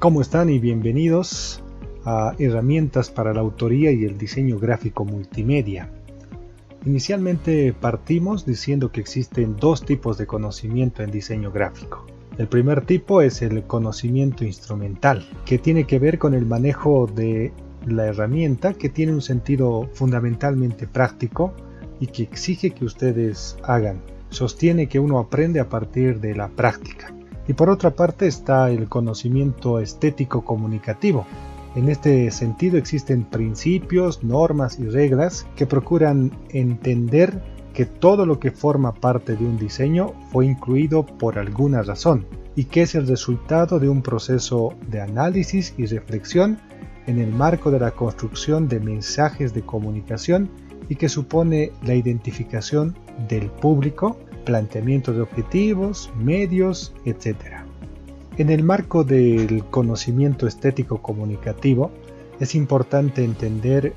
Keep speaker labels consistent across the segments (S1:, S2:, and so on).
S1: ¿Cómo están y bienvenidos a Herramientas para la autoría y el diseño gráfico multimedia? Inicialmente partimos diciendo que existen dos tipos de conocimiento en diseño gráfico. El primer tipo es el conocimiento instrumental, que tiene que ver con el manejo de la herramienta, que tiene un sentido fundamentalmente práctico y que exige que ustedes hagan. Sostiene que uno aprende a partir de la práctica. Y por otra parte está el conocimiento estético comunicativo. En este sentido existen principios, normas y reglas que procuran entender que todo lo que forma parte de un diseño fue incluido por alguna razón y que es el resultado de un proceso de análisis y reflexión en el marco de la construcción de mensajes de comunicación y que supone la identificación del público, planteamiento de objetivos, medios, etc. En el marco del conocimiento estético comunicativo es importante entender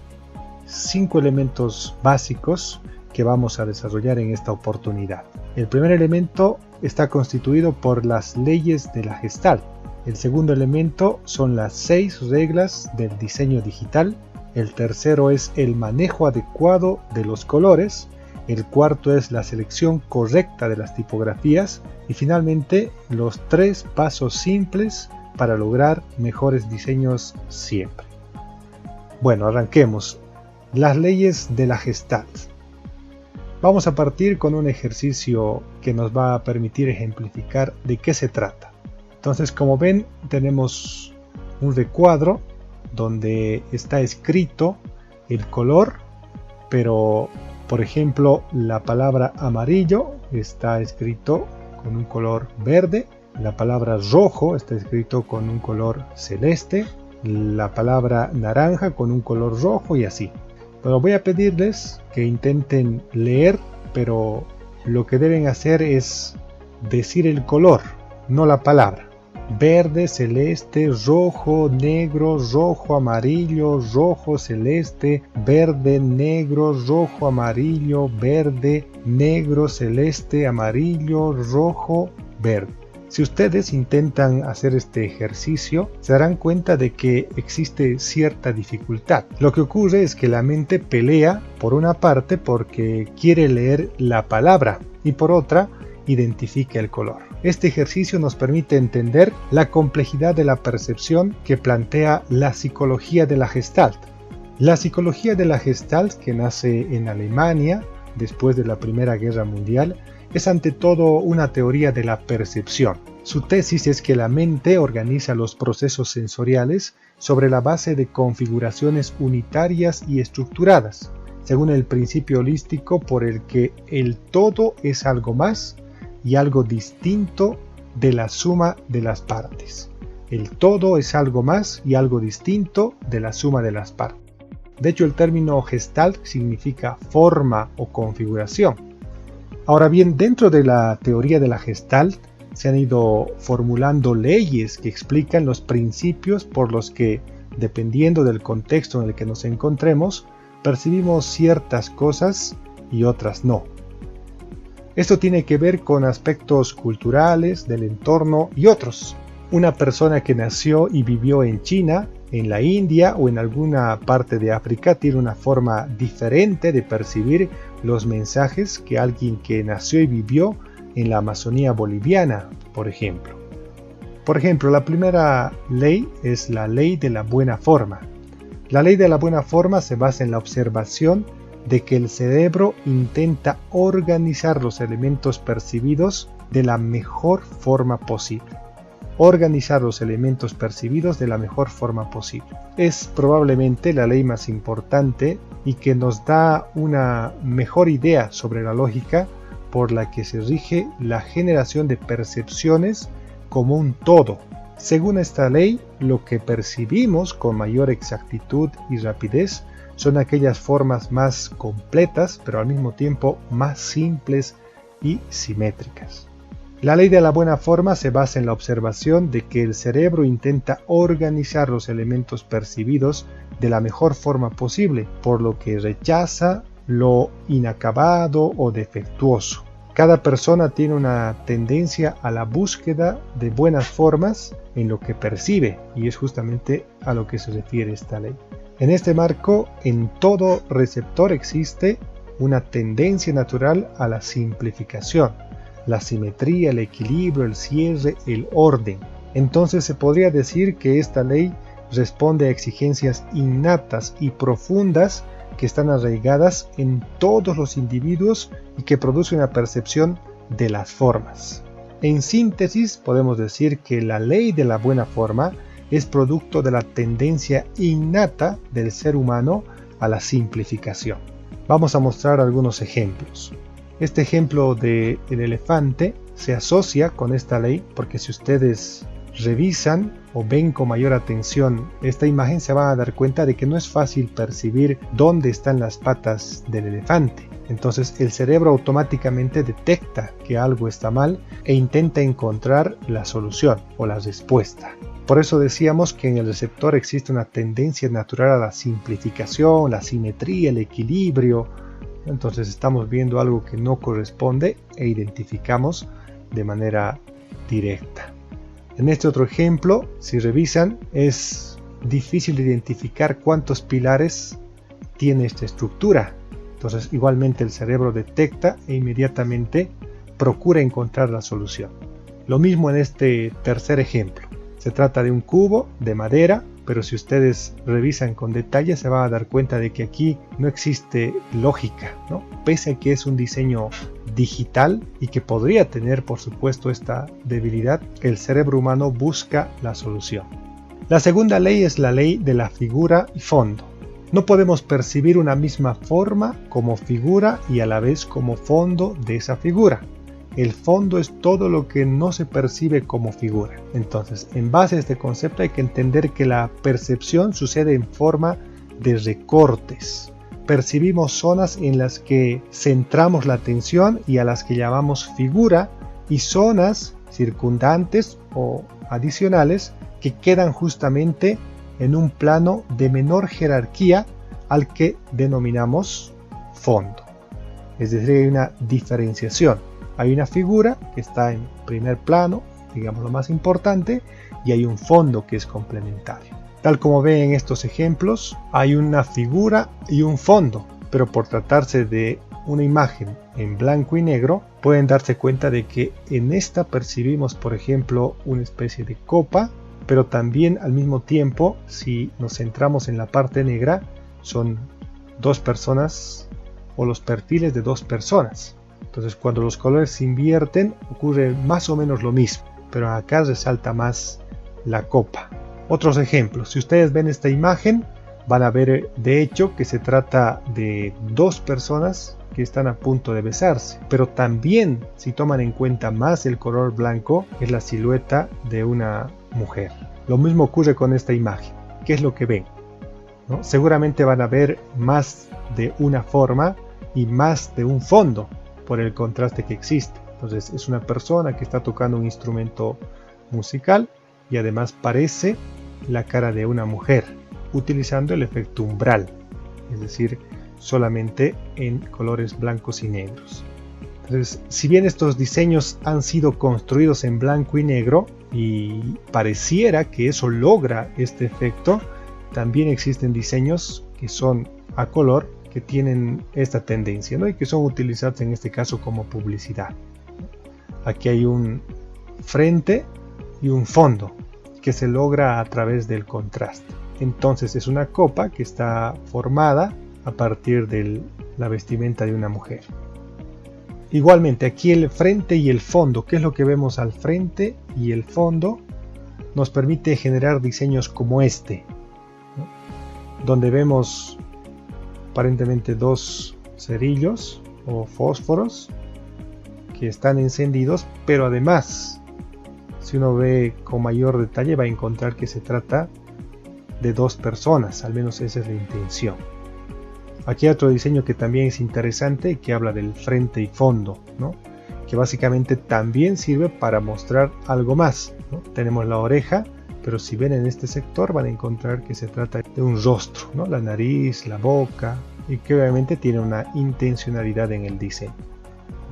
S1: 5 elementos básicos que vamos a desarrollar en esta oportunidad. El primer elemento está constituido por las leyes de la Gestalt. El segundo elemento son las 6 reglas del diseño digital. El tercero es el manejo adecuado de los colores. El cuarto es la selección correcta de las tipografías y finalmente los 3 pasos simples para lograr mejores diseños siempre. Bueno, arranquemos. Las leyes de la Gestalt. Vamos a partir con un ejercicio que nos va a permitir ejemplificar de qué se trata. Entonces, como ven, tenemos un recuadro donde está escrito el color, pero por ejemplo, la palabra amarillo está escrito con un color verde, la palabra rojo está escrito con un color celeste, la palabra naranja con un color rojo y así. Pero voy a pedirles que intenten leer, pero lo que deben hacer es decir el color, no la palabra. Verde, celeste, rojo, negro, rojo, amarillo, rojo, celeste, verde, negro, rojo, amarillo, verde, negro, celeste, amarillo, rojo, verde. Si ustedes intentan hacer este ejercicio, se darán cuenta de que existe cierta dificultad. Lo que ocurre es que la mente pelea, por una parte, porque quiere leer la palabra y por otra, identifica el color. Este ejercicio nos permite entender la complejidad de la percepción que plantea la psicología de la Gestalt. La psicología de la Gestalt, que nace en Alemania después de la Primera Guerra Mundial, es ante todo una teoría de la percepción. Su tesis es que la mente organiza los procesos sensoriales sobre la base de configuraciones unitarias y estructuradas, según el principio holístico por el que el todo es algo más y algo distinto de la suma de las partes. El todo es algo más y algo distinto de la suma de las partes. De hecho, el término Gestalt significa forma o configuración. Ahora bien, dentro de la teoría de la Gestalt se han ido formulando leyes que explican los principios por los que, dependiendo del contexto en el que nos encontremos, percibimos ciertas cosas y otras no. Esto tiene que ver con aspectos culturales, del entorno y otros. Una persona que nació y vivió en China, en la India o en alguna parte de África tiene una forma diferente de percibir los mensajes que alguien que nació y vivió en la Amazonía boliviana, por ejemplo. Por ejemplo, la primera ley es la ley de la buena forma. La ley de la buena forma se basa en la observación de que el cerebro intenta organizar los elementos percibidos de la mejor forma posible. Organizar los elementos percibidos de la mejor forma posible. Es probablemente la ley más importante y que nos da una mejor idea sobre la lógica por la que se rige la generación de percepciones como un todo. Según esta ley, lo que percibimos con mayor exactitud y rapidez son aquellas formas más completas, pero al mismo tiempo más simples y simétricas. La ley de la buena forma se basa en la observación de que el cerebro intenta organizar los elementos percibidos de la mejor forma posible, por lo que rechaza lo inacabado o defectuoso. Cada persona tiene una tendencia a la búsqueda de buenas formas en lo que percibe, y es justamente a lo que se refiere esta ley. En este marco, en todo receptor existe una tendencia natural a la simplificación, la simetría, el equilibrio, el cierre, el orden. Entonces se podría decir que esta ley responde a exigencias innatas y profundas que están arraigadas en todos los individuos y que produce una percepción de las formas. En síntesis, podemos decir que la ley de la buena forma es producto de la tendencia innata del ser humano a la simplificación. Vamos a mostrar algunos ejemplos. Este ejemplo del elefante se asocia con esta ley porque si ustedes revisan o ven con mayor atención esta imagen, se van a dar cuenta de que no es fácil percibir dónde están las patas del elefante. Entonces el cerebro automáticamente detecta que algo está mal e intenta encontrar la solución o la respuesta. Por eso decíamos que en el receptor existe una tendencia natural a la simplificación, la simetría, el equilibrio. Entonces estamos viendo algo que no corresponde e identificamos de manera directa. En este otro ejemplo, si revisan, es difícil identificar cuántos pilares tiene esta estructura. Entonces igualmente el cerebro detecta e inmediatamente procura encontrar la solución. Lo mismo en este tercer ejemplo. Se trata de un cubo de madera, pero si ustedes revisan con detalle se van a dar cuenta de que aquí no existe lógica, ¿no? Pese a que es un diseño digital y que podría tener por supuesto esta debilidad, el cerebro humano busca la solución. La segunda ley es la ley de la figura y fondo. No podemos percibir una misma forma como figura y a la vez como fondo de esa figura. El fondo es todo lo que no se percibe como figura. Entonces, en base a este concepto hay que entender que la percepción sucede en forma de recortes. Percibimos zonas en las que centramos la atención y a las que llamamos figura, y zonas circundantes o adicionales que quedan justamente en un plano de menor jerarquía al que denominamos fondo. Es decir, hay una diferenciación. Hay una figura que está en primer plano, digamos lo más importante, y hay un fondo que es complementario. Tal como ven en estos ejemplos, hay una figura y un fondo, pero por tratarse de una imagen en blanco y negro, pueden darse cuenta de que en esta percibimos, por ejemplo, una especie de copa, pero también al mismo tiempo, si nos centramos en la parte negra, son dos personas o los perfiles de dos personas. Entonces cuando los colores se invierten ocurre más o menos lo mismo, pero acá resalta más la copa. Otros ejemplos, si ustedes ven esta imagen van a ver de hecho que se trata de dos personas que están a punto de besarse, pero también si toman en cuenta más el color blanco es la silueta de una mujer. Lo mismo ocurre con esta imagen. ¿Qué es lo que ven? ¿No? Seguramente van a ver más de una forma y más de un fondo por el contraste que existe. Entonces es una persona que está tocando un instrumento musical y además parece la cara de una mujer utilizando el efecto umbral, es decir, solamente en colores blancos y negros. Entonces, si bien estos diseños han sido construidos en blanco y negro y pareciera que eso logra este efecto, también existen diseños que son a color que tienen esta tendencia, ¿no? Y que son utilizados en este caso como publicidad. Aquí hay un frente y un fondo que se logra a través del contraste. Entonces es una copa que está formada a partir de la vestimenta de una mujer. Igualmente aquí el frente y el fondo, ¿qué es lo que vemos al frente y el fondo? Nos permite generar diseños como este, ¿no? Donde vemos aparentemente dos cerillos o fósforos que están encendidos, pero además si uno ve con mayor detalle va a encontrar que se trata de dos personas, al menos esa es la intención. Aquí hay otro diseño que también es interesante, que habla del frente y fondo, ¿no? Que básicamente también sirve para mostrar algo más, ¿no? Tenemos la oreja, pero si ven en este sector van a encontrar que se trata de un rostro, ¿no? La nariz, la boca, y que obviamente tiene una intencionalidad en el diseño.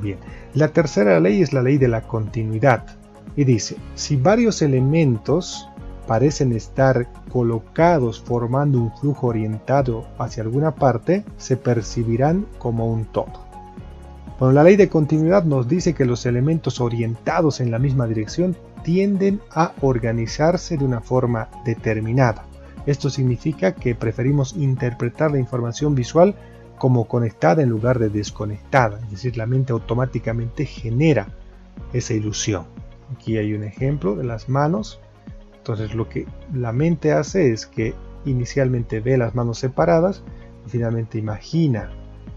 S1: Bien, la tercera ley es la ley de la continuidad y dice, si varios elementos parecen estar colocados formando un flujo orientado hacia alguna parte, se percibirán como un todo. Bueno, la ley de continuidad nos dice que los elementos orientados en la misma dirección tienden a organizarse de una forma determinada. Esto significa que preferimos interpretar la información visual como conectada en lugar de desconectada, es decir, la mente automáticamente genera esa ilusión. Aquí hay un ejemplo de las manos. Entonces lo que la mente hace es que inicialmente ve las manos separadas y finalmente imagina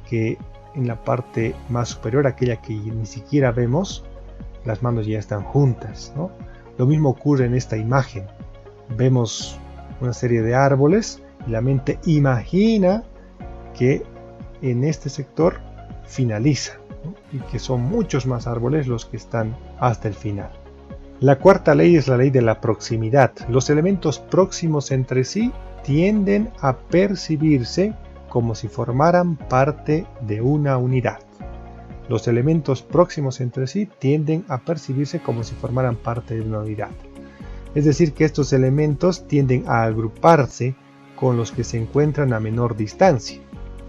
S1: que en la parte más superior, aquella que ni siquiera vemos, las manos ya están juntas, ¿no? Lo mismo ocurre en esta imagen. Vemos una serie de árboles y la mente imagina que en este sector finaliza, ¿no? Y que son muchos más árboles los que están hasta el final. La cuarta ley es la ley de la proximidad. Los elementos próximos entre sí tienden a percibirse como si formaran parte de una unidad. Los elementos próximos entre sí tienden a percibirse como si formaran parte de una unidad. Es decir, que estos elementos tienden a agruparse con los que se encuentran a menor distancia.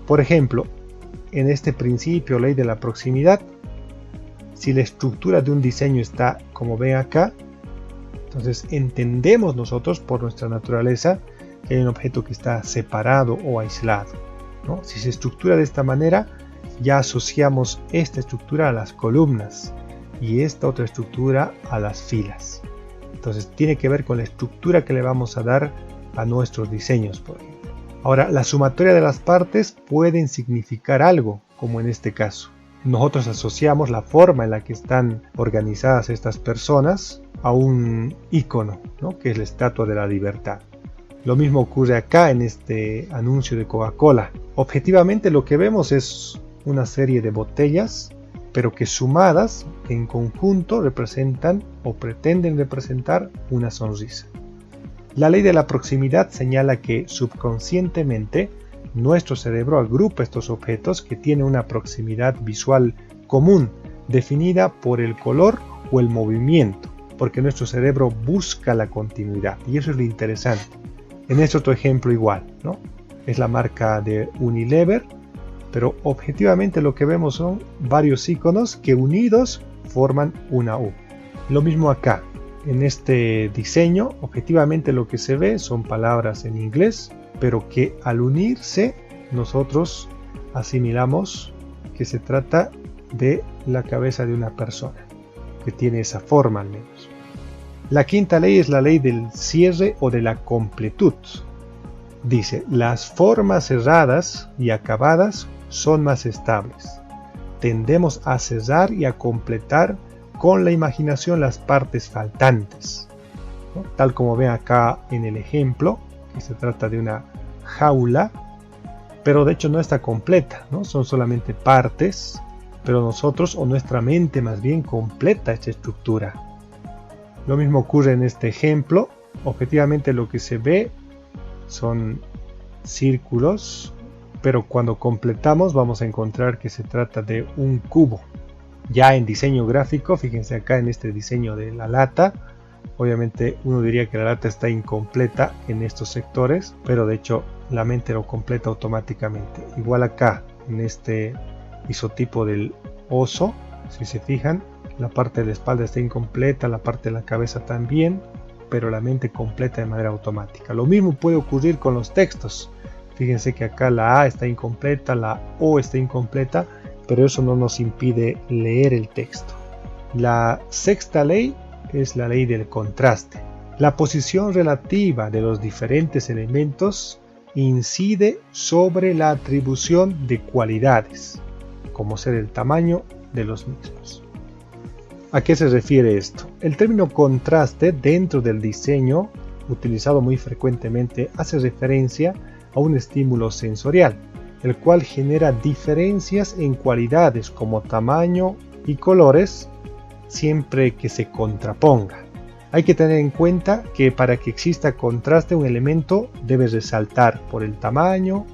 S1: Por ejemplo, en este principio, ley de la proximidad, si la estructura de un diseño está como ven acá, entonces entendemos nosotros por nuestra naturaleza que hay un objeto que está separado o aislado, ¿no? Si se estructura de esta manera, ya asociamos esta estructura a las columnas y esta otra estructura a las filas. Entonces tiene que ver con la estructura que le vamos a dar a nuestros diseños, por ejemplo. Ahora, la sumatoria de las partes pueden significar algo, como en este caso. Nosotros asociamos la forma en la que están organizadas estas personas a un icono, ¿no? Que es la Estatua de la Libertad. Lo mismo ocurre acá en este anuncio de Coca-Cola. Objetivamente lo que vemos es una serie de botellas, pero que sumadas en conjunto representan o pretenden representar una sonrisa. La ley de la proximidad señala que subconscientemente nuestro cerebro agrupa estos objetos que tienen una proximidad visual común, definida por el color o el movimiento, porque nuestro cerebro busca la continuidad, y eso es lo interesante. En este otro ejemplo igual, ¿no? Es la marca de Unilever, pero objetivamente lo que vemos son varios iconos que unidos forman una U. Lo mismo acá, en este diseño, objetivamente lo que se ve son palabras en inglés, pero que al unirse nosotros asimilamos que se trata de la cabeza de una persona, que tiene esa forma al menos. La quinta ley es la ley del cierre o de la completud. Dice, las formas cerradas y acabadas son más estables. Tendemos a cerrar y a completar con la imaginación las partes faltantes, ¿no? Tal como ven acá en el ejemplo, que se trata de una jaula, pero de hecho no está completa, ¿no? Son solamente partes, pero nosotros o nuestra mente más bien completa esta estructura. Lo mismo ocurre en este ejemplo. Objetivamente lo que se ve son círculos, pero cuando completamos vamos a encontrar que se trata de un cubo. Ya en diseño gráfico, fíjense acá en este diseño de la lata, obviamente uno diría que la lata está incompleta en estos sectores, pero de hecho la mente lo completa automáticamente. Igual acá en este isotipo del oso, si se fijan, la parte de la espalda está incompleta, la parte de la cabeza también, pero la mente completa de manera automática. Lo mismo puede ocurrir con los textos. Fíjense que acá la A está incompleta, la O está incompleta, pero eso no nos impide leer el texto. La sexta ley es la ley del contraste. La posición relativa de los diferentes elementos incide sobre la atribución de cualidades, como ser el tamaño de los mismos. ¿A qué se refiere esto? El término contraste dentro del diseño, utilizado muy frecuentemente, hace referencia a un estímulo sensorial, el cual genera diferencias en cualidades como tamaño y colores, siempre que se contraponga. Hay que tener en cuenta que para que exista contraste un elemento debe resaltar por el tamaño,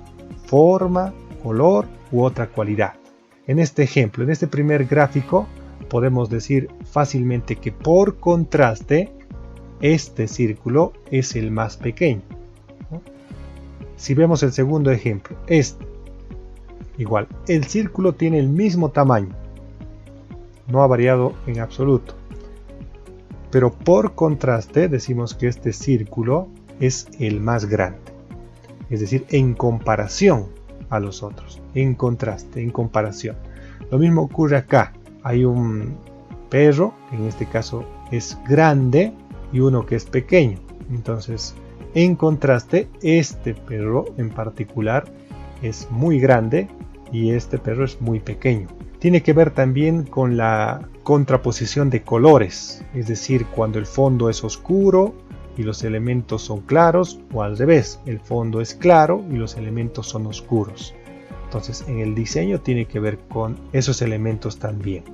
S1: forma, color u otra cualidad. En este ejemplo, en este primer gráfico, podemos decir fácilmente que por contraste, este círculo es el más pequeño, ¿no? Si vemos el segundo ejemplo, igual, el círculo tiene el mismo tamaño, no ha variado en absoluto, pero por contraste decimos que este círculo es el más grande, es decir, en comparación a los otros, en contraste, en comparación. Lo mismo ocurre acá, hay un perro, en este caso es grande, y uno que es pequeño. Entonces, en contraste, este perro en particular es muy grande y este perro es muy pequeño. Tiene que ver también con la contraposición de colores, es decir, cuando el fondo es oscuro y los elementos son claros, o al revés, el fondo es claro y los elementos son oscuros. Entonces, en el diseño tiene que ver con esos elementos también.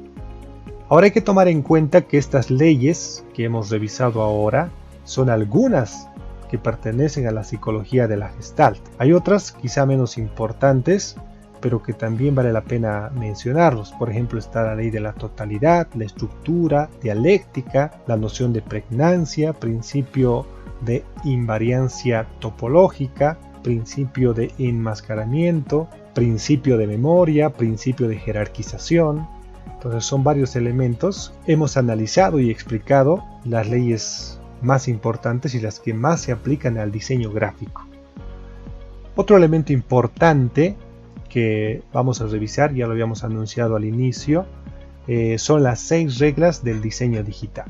S1: Ahora hay que tomar en cuenta que estas leyes que hemos revisado ahora son algunas que pertenecen a la psicología de la Gestalt. Hay otras quizá menos importantes, pero que también vale la pena mencionarlos. Por ejemplo, está la ley de la totalidad, la estructura, dialéctica, la noción de pregnancia, principio de invariancia topológica, principio de enmascaramiento, principio de memoria, principio de jerarquización. Entonces son varios elementos. Hemos analizado y explicado las leyes más importantes y las que más se aplican al diseño gráfico. Otro elemento importante que vamos a revisar, ya lo habíamos anunciado al inicio, son las 6 reglas del diseño digital.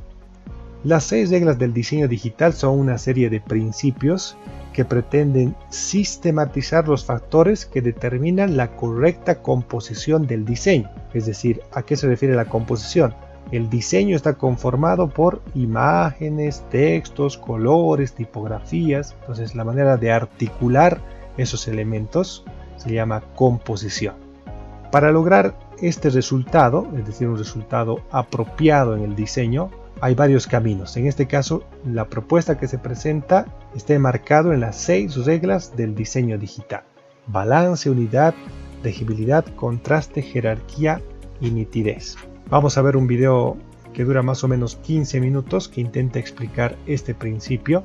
S1: Las 6 reglas del diseño digital son una serie de principios que pretenden sistematizar los factores que determinan la correcta composición del diseño. Es decir, ¿a qué se refiere la composición? El diseño está conformado por imágenes, textos, colores, tipografías. Entonces, la manera de articular esos elementos se llama composición. Para lograr este resultado, es decir, un resultado apropiado en el diseño, hay varios caminos. En este caso, la propuesta que se presenta está enmarcado en las 6 reglas del diseño digital: balance, unidad, legibilidad, contraste, jerarquía y nitidez. Vamos a ver un video que dura más o menos 15 minutos que intenta explicar este principio,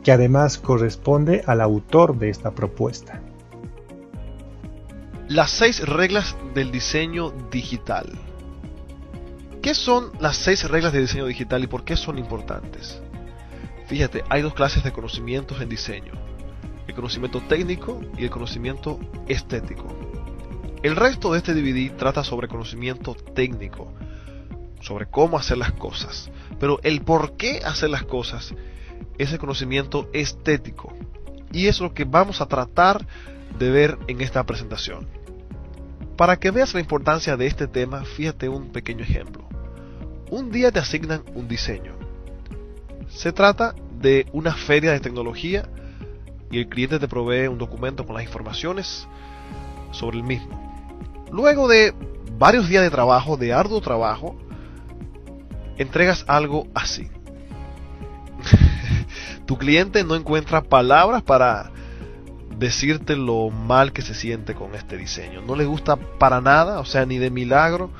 S1: que además corresponde al autor de esta propuesta.
S2: Las 6 reglas del diseño digital. ¿Qué son las 6 reglas de diseño digital y por qué son importantes? Fíjate, hay 2 clases de conocimientos en diseño: el conocimiento técnico y el conocimiento estético. El resto de este DVD trata sobre conocimiento técnico, sobre cómo hacer las cosas, pero el por qué hacer las cosas es el conocimiento estético, y es lo que vamos a tratar de ver en esta presentación. Para que veas la importancia de este tema, fíjate un pequeño ejemplo. Un día te asignan un diseño. Se trata de una feria de tecnología y el cliente te provee un documento con las informaciones sobre el mismo. Luego de varios días de trabajo, de arduo trabajo, entregas algo así. Tu cliente no encuentra palabras para decirte lo mal que se siente con este diseño. No le gusta para nada, o sea, ni de milagro.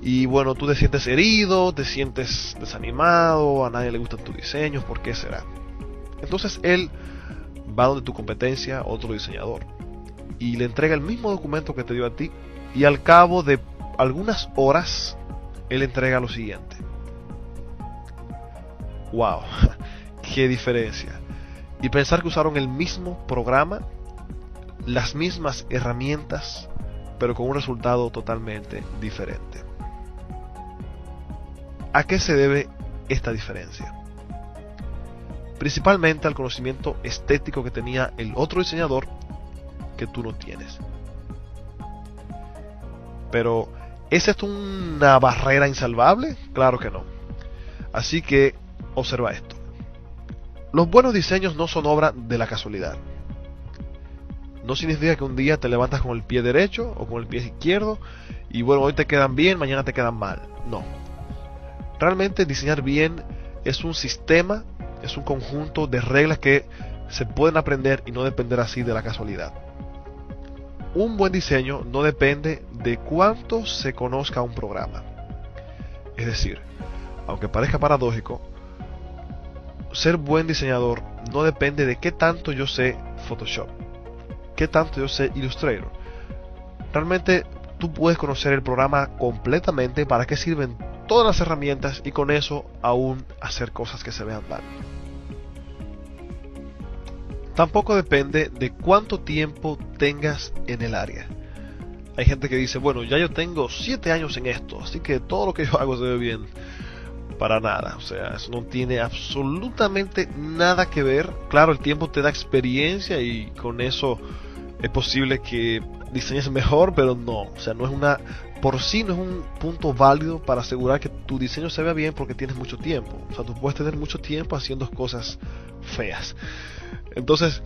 S2: Y bueno, tú te sientes herido, te sientes desanimado, a nadie le gustan tus diseños, ¿por qué será? Entonces él va donde tu competencia, otro diseñador, y le entrega el mismo documento que te dio a ti, y al cabo de algunas horas, él entrega lo siguiente. ¡Wow! ¡Qué diferencia! Y pensar que usaron el mismo programa, las mismas herramientas, pero con un resultado totalmente diferente. ¿A qué se debe esta diferencia? Principalmente al conocimiento estético que tenía el otro diseñador que tú no tienes. Pero, ¿es esto una barrera insalvable? Claro que no. Así que, observa esto. Los buenos diseños no son obra de la casualidad. No significa que un día te levantas con el pie derecho o con el pie izquierdo y bueno, hoy te quedan bien, mañana te quedan mal. No. Realmente diseñar bien es un sistema, es un conjunto de reglas que se pueden aprender y no depender así de la casualidad. un buen diseño no depende de cuánto se conozca un programa. Es decir, aunque parezca paradójico, ser buen diseñador no depende de qué tanto yo sé Photoshop, qué tanto yo sé Illustrator. Realmente tú puedes conocer el programa completamente, para qué sirven todas las herramientas, y con eso aún hacer cosas que se vean mal. Tampoco depende de cuánto tiempo tengas en el área. Hay gente que dice, bueno, ya yo tengo 7 años en esto, así que todo lo que yo hago se ve bien. Para nada, o sea, eso no tiene absolutamente nada que ver. Claro, el tiempo te da experiencia y con eso es posible que diseñes mejor, pero no, o sea, no es una, por sí no es un punto válido para asegurar que tu diseño se vea bien porque tienes mucho tiempo. O sea, tú puedes tener mucho tiempo haciendo cosas feas. Entonces,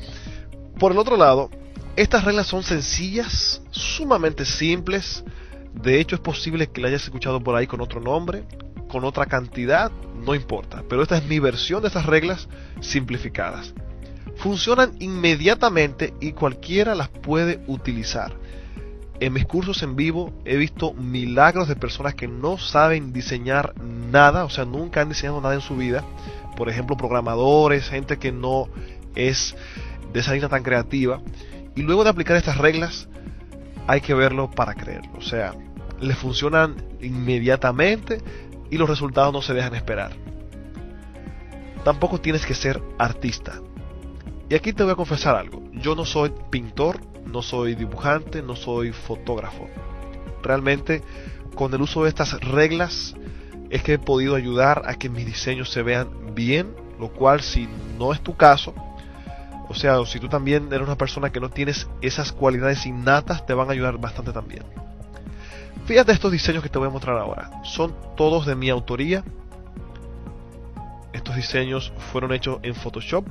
S2: por el otro lado, estas reglas son sencillas, sumamente simples. De hecho, es posible que la hayas escuchado por ahí con otro nombre, con otra cantidad, no importa. Pero esta es mi versión de estas reglas simplificadas. Funcionan inmediatamente y cualquiera las puede utilizar. En mis cursos en vivo he visto milagros de personas que no saben diseñar nada, o sea, nunca han diseñado nada en su vida. Por ejemplo, programadores, gente que no es de esa línea tan creativa. Y luego de aplicar estas reglas, hay que verlo para creerlo. O sea, les funcionan inmediatamente y los resultados no se dejan esperar. Tampoco tienes que ser artista. Y aquí te voy a confesar algo. Yo no soy pintor, no soy dibujante, no soy fotógrafo. Realmente, con el uso de estas reglas es que he podido ayudar a que mis diseños se vean bien, lo cual, si no es tu caso, o sea, si tú también eres una persona que no tienes esas cualidades innatas, te van a ayudar bastante también. Fíjate estos diseños que te voy a mostrar ahora. Son todos de mi autoría. Estos diseños fueron hechos en Photoshop,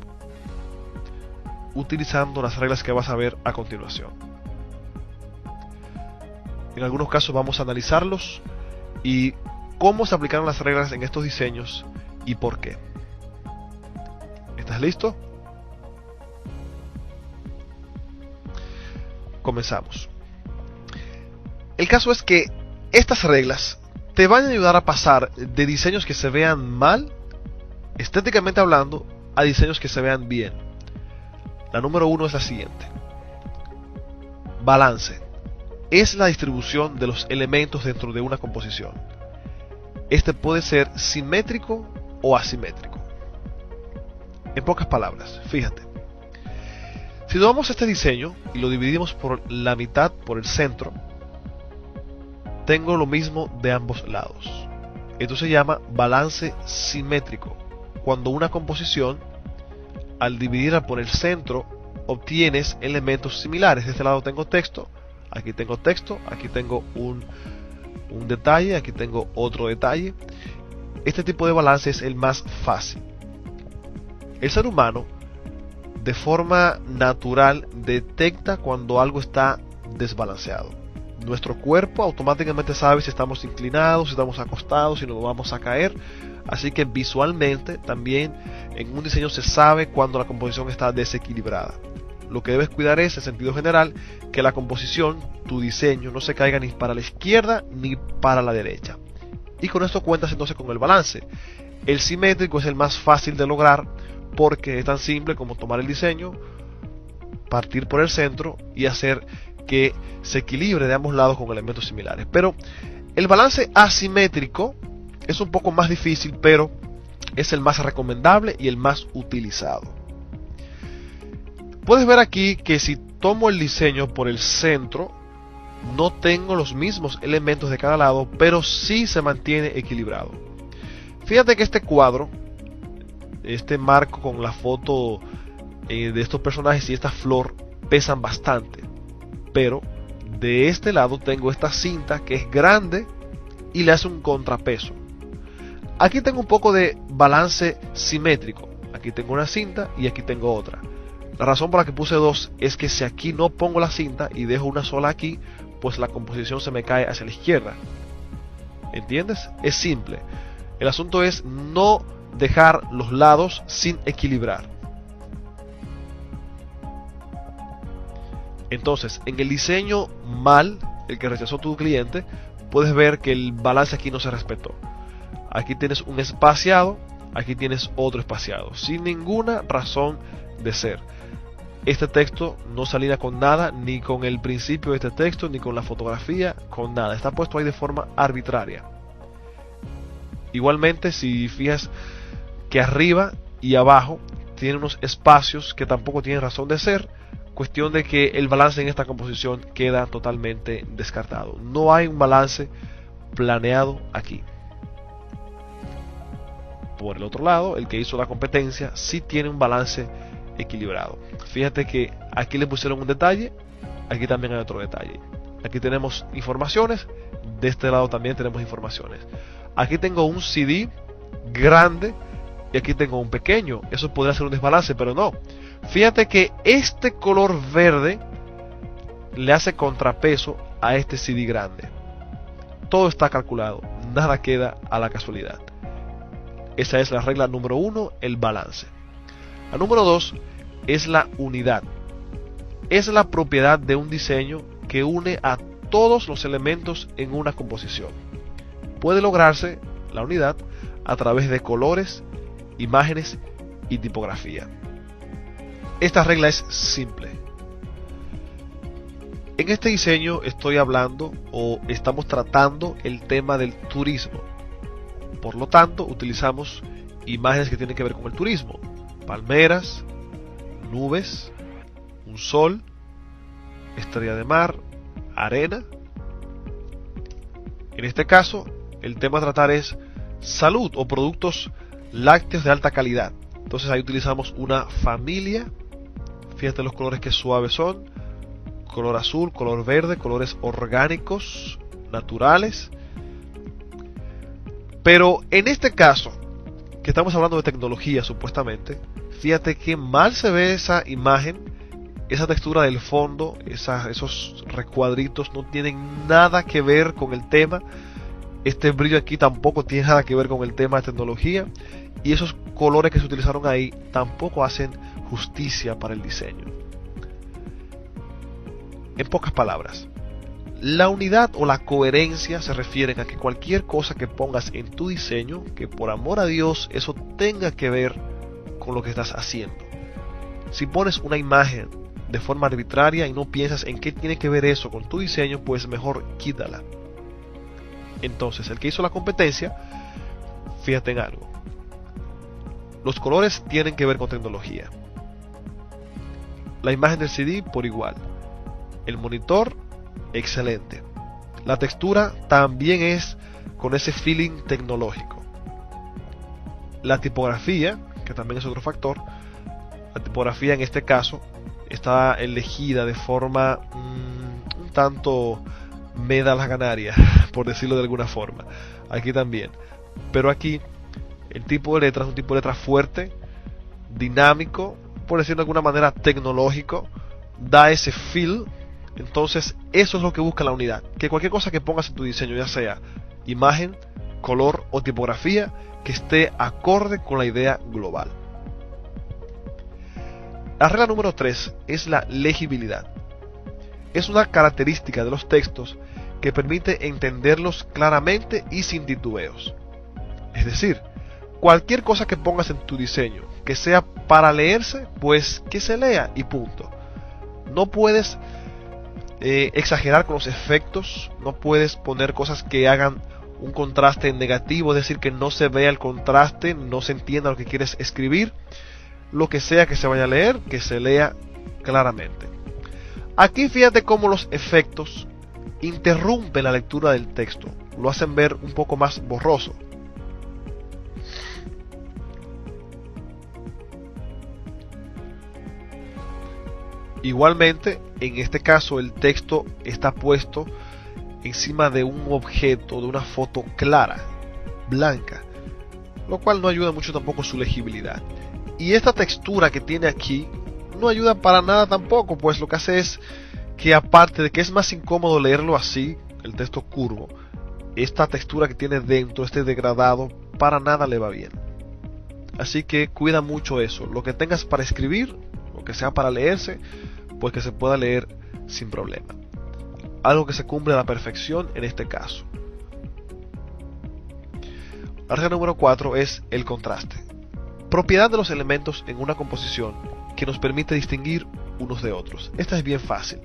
S2: utilizando las reglas que vas a ver a continuación. En algunos casos vamos a analizarlos y cómo se aplicaron las reglas en estos diseños y por qué. ¿Estás listo? Comenzamos. El caso es que estas reglas te van a ayudar a pasar de diseños que se vean mal, estéticamente hablando, a diseños que se vean bien. La número 1 es la siguiente. Balance. Es la distribución de los elementos dentro de una composición. Este puede ser simétrico o asimétrico. En pocas palabras, fíjate. Si tomamos este diseño y lo dividimos por la mitad, por el centro, tengo lo mismo de ambos lados. Esto se llama balance simétrico. Cuando una composición, al dividirla por el centro, obtienes elementos similares. De este lado tengo texto, aquí tengo un detalle, aquí tengo otro detalle. Este tipo de balance es el más fácil. El ser humano, de forma natural, detecta cuando algo está desbalanceado. Nuestro cuerpo automáticamente sabe si estamos inclinados, si estamos acostados, si nos vamos a caer. Así que visualmente también en un diseño se sabe cuando la composición está desequilibrada. Lo que debes cuidar es, en sentido general, que la composición, tu diseño, no se caiga ni para la izquierda ni para la derecha. Y con esto cuentas entonces con el balance. El simétrico es el más fácil de lograr porque es tan simple como tomar el diseño, partir por el centro y hacer que se equilibre de ambos lados con elementos similares. Pero el balance asimétrico es un poco más difícil, pero es el más recomendable y el más utilizado. Puedes ver aquí que si tomo el diseño por el centro, no tengo los mismos elementos de cada lado, pero sí se mantiene equilibrado. Fíjate que este cuadro, este marco con la foto de estos personajes y esta flor pesan bastante. Pero de este lado tengo esta cinta que es grande y le hace un contrapeso. Aquí tengo un poco de balance simétrico. Aquí tengo una cinta y aquí tengo otra. La razón por la que puse dos es que si aquí no pongo la cinta y dejo una sola aquí, pues la composición se me cae hacia la izquierda. ¿Entiendes? Es simple. El asunto es no dejar los lados sin equilibrar. Entonces, en el diseño mal, el que rechazó tu cliente, puedes ver que el balance aquí no se respetó. Aquí tienes un espaciado, aquí tienes otro espaciado, sin ninguna razón de ser. Este texto no se alinea con nada, ni con el principio de este texto, ni con la fotografía, con nada. Está puesto ahí de forma arbitraria. Igualmente, si fijas que arriba y abajo tiene unos espacios que tampoco tienen razón de ser, cuestión de que el balance en esta composición queda totalmente descartado. No hay un balance planeado aquí. Por el otro lado, el que hizo la competencia sí tiene un balance equilibrado. Fíjate que aquí le pusieron un detalle, aquí también hay otro detalle. Aquí tenemos informaciones, de este lado también tenemos informaciones. Aquí tengo un CD grande y aquí tengo un pequeño. Eso podría ser un desbalance, pero no. Fíjate que este color verde le hace contrapeso a este CD grande. Todo está calculado, nada queda a la casualidad. Esa es la regla número 1, el balance. La número 2 es la unidad. Es la propiedad de un diseño que une a todos los elementos en una composición. Puede lograrse la unidad a través de colores, imágenes y tipografía. Esta regla es simple. En este diseño estoy hablando o estamos tratando el tema del turismo. Por lo tanto, utilizamos imágenes que tienen que ver con el turismo. Palmeras, nubes, un sol, estrella de mar, arena. En este caso, el tema a tratar es salud o productos lácteos de alta calidad. Entonces ahí utilizamos una familia. Fíjate los colores que suaves son. Color azul, color verde, colores orgánicos, naturales. Pero en este caso, que estamos hablando de tecnología supuestamente, fíjate que mal se ve esa imagen, esa textura del fondo, esos recuadritos no tienen nada que ver con el tema. Este brillo aquí tampoco tiene nada que ver con el tema de tecnología. Y esos colores que se utilizaron ahí tampoco hacen justicia para el diseño. En pocas palabras, la unidad o la coherencia se refieren a que cualquier cosa que pongas en tu diseño, que por amor a Dios eso tenga que ver con lo que estás haciendo. Si pones una imagen de forma arbitraria y no piensas en qué tiene que ver eso con tu diseño, pues mejor quítala. Entonces, el que hizo la competencia, fíjate en algo. Los colores tienen que ver con tecnología. La imagen del CD por igual. El monitor, excelente. La textura también es con ese feeling tecnológico. La tipografía, que también es otro factor. La tipografía en este caso está elegida de forma un tanto me da las Canarias, por decirlo de alguna forma. Aquí también. Pero aquí el tipo de letra es un tipo de letra fuerte, dinámico, por decirlo de alguna manera tecnológico, da ese feel. Entonces eso es lo que busca la unidad, que cualquier cosa que pongas en tu diseño, ya sea imagen, color o tipografía, que esté acorde con la idea global. La regla número 3 es la legibilidad. Es una característica de los textos que permite entenderlos claramente y sin titubeos. Es decir, cualquier cosa que pongas en tu diseño que sea para leerse, pues que se lea y punto. No puedes exagerar con los efectos, no puedes poner cosas que hagan un contraste negativo, es decir, que no se vea el contraste, no se entienda lo que quieres escribir. Lo que sea que se vaya a leer, que se lea claramente. Aquí fíjate cómo los efectos interrumpen la lectura del texto, lo hacen ver un poco más borroso. Igualmente, en este caso el texto está puesto encima de un objeto, de una foto clara, blanca, lo cual no ayuda mucho tampoco su legibilidad. Y esta textura que tiene aquí no ayuda para nada tampoco, pues lo que hace es que, aparte de que es más incómodo leerlo así, el texto curvo, esta textura que tiene dentro, este degradado, para nada le va bien. Así que cuida mucho eso, lo que tengas para escribir, lo que sea para leerse, pues que se pueda leer sin problema. Algo que se cumple a la perfección en este caso. La regla número 4 es el contraste. Propiedad de los elementos en una composición que nos permite distinguir unos de otros. Esta es bien fácil.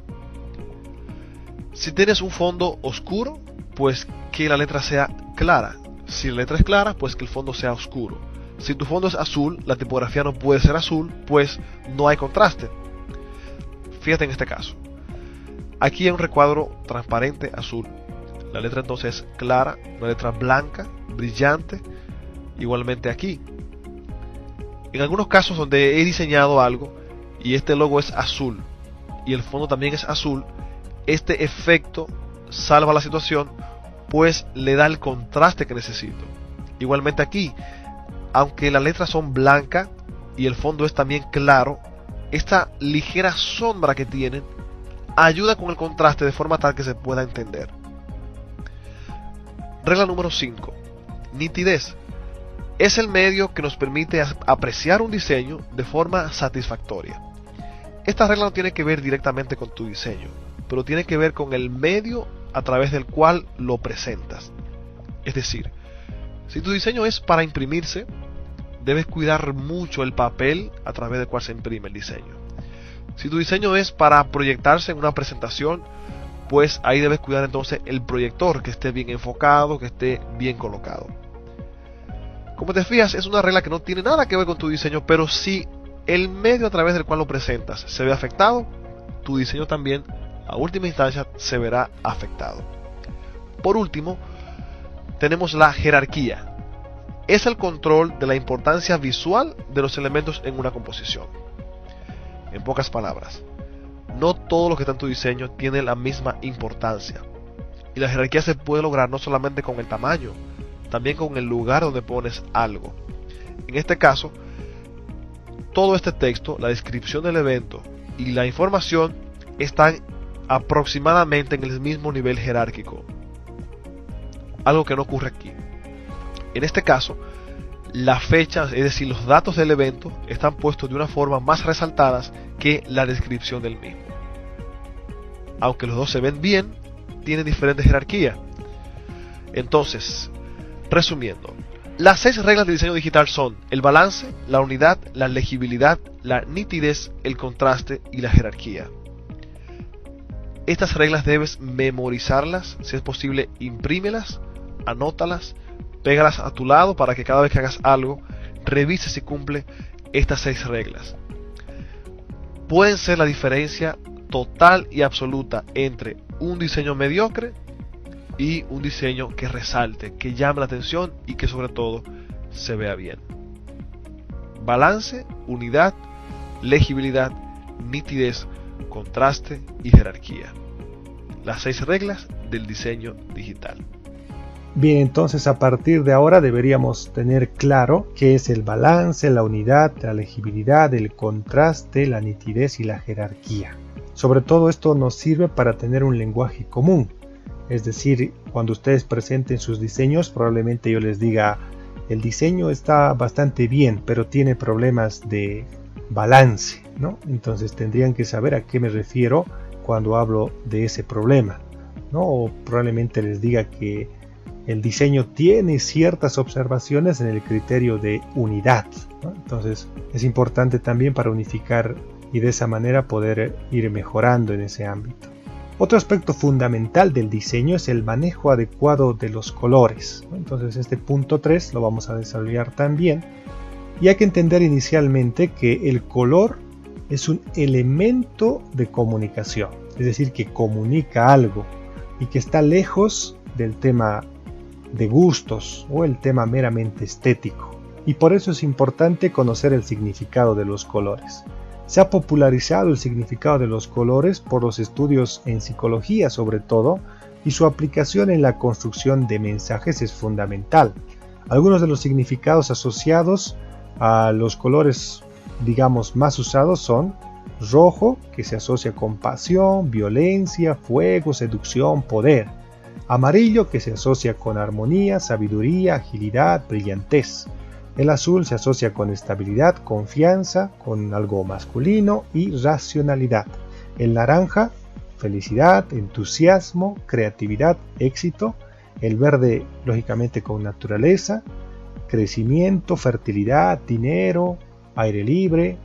S2: Si tienes un fondo oscuro, pues que la letra sea clara. Si la letra es clara, pues que el fondo sea oscuro. Si tu fondo es azul, la tipografía no puede ser azul, pues no hay contraste. Fíjate en este caso. Aquí hay un recuadro transparente azul. La letra entonces es clara, una letra blanca, brillante. Igualmente aquí. En algunos casos donde he diseñado algo y este logo es azul y el fondo también es azul, este efecto salva la situación, pues le da el contraste que necesito. Igualmente aquí, aunque las letras son blancas y el fondo es también claro, esta ligera sombra que tienen ayuda con el contraste de forma tal que se pueda entender. Regla número 5. Nitidez. Es el medio que nos permite apreciar un diseño de forma satisfactoria. Esta regla no tiene que ver directamente con tu diseño, pero tiene que ver con el medio a través del cual lo presentas. Es decir, si tu diseño es para imprimirse, debes cuidar mucho el papel a través del cual se imprime el diseño. Si tu diseño es para proyectarse en una presentación, pues ahí debes cuidar entonces el proyector, que esté bien enfocado, que esté bien colocado. Como te fijas, es una regla que no tiene nada que ver con tu diseño, pero si el medio a través del cual lo presentas se ve afectado, tu diseño también, a última instancia, se verá afectado. Por último, tenemos la jerarquía. Es el control de la importancia visual de los elementos en una composición. En pocas palabras, no todo lo que está en tu diseño tiene la misma importancia. Y la jerarquía se puede lograr no solamente con el tamaño, también con el lugar donde pones algo. En este caso, todo este texto, la descripción del evento y la información están aproximadamente en el mismo nivel jerárquico. Algo que no ocurre aquí. En este caso, la fecha, es decir, los datos del evento, están puestos de una forma más resaltadas que la descripción del mismo. Aunque los dos se ven bien, tienen diferente jerarquía. Entonces, resumiendo, las 6 reglas de diseño digital son el balance, la unidad, la legibilidad, la nitidez, el contraste y la jerarquía. Estas reglas debes memorizarlas, si es posible imprímelas, anótalas, pégalas a tu lado para que cada vez que hagas algo, revises si cumple estas 6 reglas. Pueden ser la diferencia total y absoluta entre un diseño mediocre y un diseño que resalte, que llame la atención y que sobre todo se vea bien. Balance, unidad, legibilidad, nitidez, contraste y jerarquía. Las 6 reglas del diseño digital.
S1: Bien, entonces a partir de ahora deberíamos tener claro qué es el balance, la unidad, la legibilidad, el contraste, la nitidez y la jerarquía. Sobre todo esto nos sirve para tener un lenguaje común. Es decir, cuando ustedes presenten sus diseños, probablemente yo les diga, el diseño está bastante bien, pero tiene problemas de balance, ¿no? Entonces tendrían que saber a qué me refiero cuando hablo de ese problema, ¿no? O probablemente les diga que el diseño tiene ciertas observaciones en el criterio de unidad, ¿no? Entonces es importante también para unificar y de esa manera poder ir mejorando en ese ámbito. Otro aspecto fundamental del diseño es el manejo adecuado de los colores, ¿no? Entonces este punto 3 lo vamos a desarrollar también. Y hay que entender inicialmente que el color es un elemento de comunicación, es decir, que comunica algo y que está lejos del tema de gustos o el tema meramente estético. Y por eso es importante conocer el significado de los colores. Se ha popularizado el significado de los colores por los estudios en psicología sobre todo, y su aplicación en la construcción de mensajes es fundamental. Algunos de los significados asociados a los colores, digamos, más usados son rojo, que se asocia con pasión, violencia, fuego, seducción, poder. Amarillo, que se asocia con armonía, sabiduría, agilidad, brillantez. El azul se asocia con estabilidad, confianza, con algo masculino y racionalidad. El naranja felicidad, entusiasmo, creatividad, éxito. El verde, lógicamente, con naturaleza, crecimiento, fertilidad, dinero, aire libre.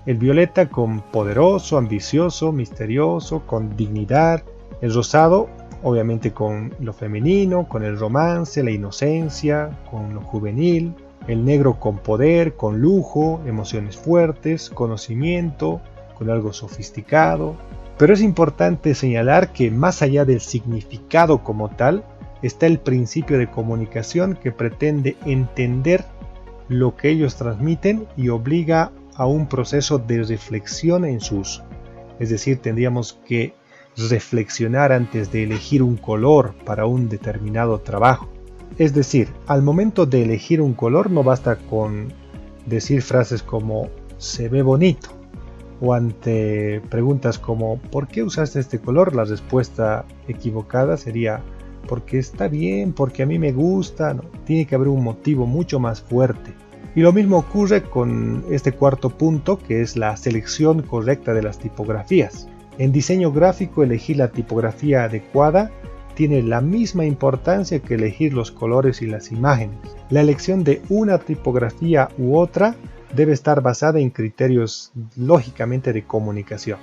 S1: El violeta con poderoso, ambicioso, misterioso, con dignidad. El rosado, obviamente, con lo femenino, con el romance, la inocencia, con lo juvenil. El negro con poder, con lujo, emociones fuertes, conocimiento, con algo sofisticado. Pero es importante señalar que más allá del significado como tal, está el principio de comunicación que pretende entender lo que ellos transmiten y obliga a un proceso de reflexión en su uso. Es decir, tendríamos que reflexionar antes de elegir un color para un determinado trabajo. Es decir, al momento de elegir un color no basta con decir frases como se ve bonito, o ante preguntas como ¿por qué usaste este color? La respuesta equivocada sería porque está bien, porque a mí me gusta. No, tiene que haber un motivo mucho más fuerte. Y lo mismo ocurre con este cuarto punto, que es la selección correcta de las tipografías. En diseño gráfico, elegir la tipografía adecuada tiene la misma importancia que elegir los colores y las imágenes. La elección de una tipografía u otra debe estar basada en criterios lógicamente de comunicación,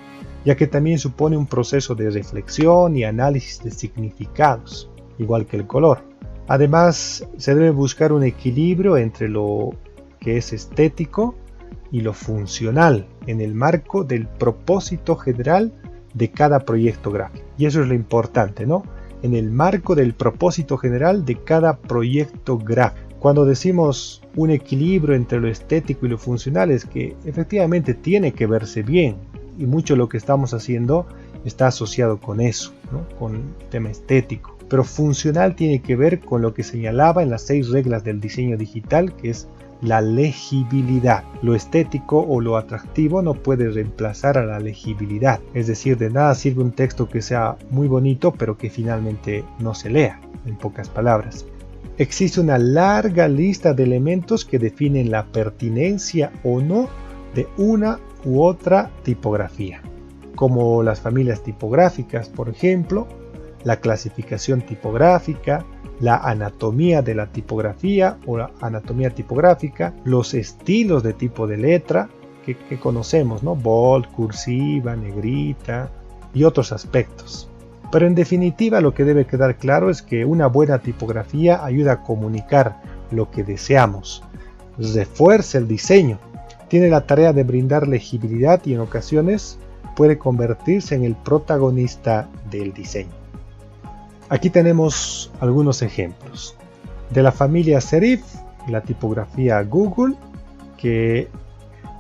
S1: ya que también supone un proceso de reflexión y análisis de significados, igual que el color. Además, se debe buscar un equilibrio entre lo que es estético y lo funcional en el marco del propósito general de cada proyecto gráfico. Y eso es lo importante, ¿no? En el marco del propósito general de cada proyecto gráfico. Cuando decimos un equilibrio entre lo estético y lo funcional, es que efectivamente tiene que verse bien, y mucho de lo que estamos haciendo está asociado con eso, ¿no? Con el tema estético. Pero funcional tiene que ver con lo que señalaba en las 6 reglas del diseño digital, que es la legibilidad. Lo estético o lo atractivo no puede reemplazar a la legibilidad. Es decir, de nada sirve un texto que sea muy bonito, pero que finalmente no se lea, en pocas palabras. Existe una larga lista de elementos que definen la pertinencia o no de una u otra tipografía, como las familias tipográficas, por ejemplo, la clasificación tipográfica, la anatomía de la tipografía o la anatomía tipográfica, los estilos de tipo de letra que conocemos, ¿no? Bold, cursiva, negrita y otros aspectos. Pero en definitiva, lo que debe quedar claro es que una buena tipografía ayuda a comunicar lo que deseamos, refuerza el diseño, tiene la tarea de brindar legibilidad y en ocasiones puede convertirse en el protagonista del diseño. Aquí tenemos algunos ejemplos. De la familia serif, la tipografía Google, que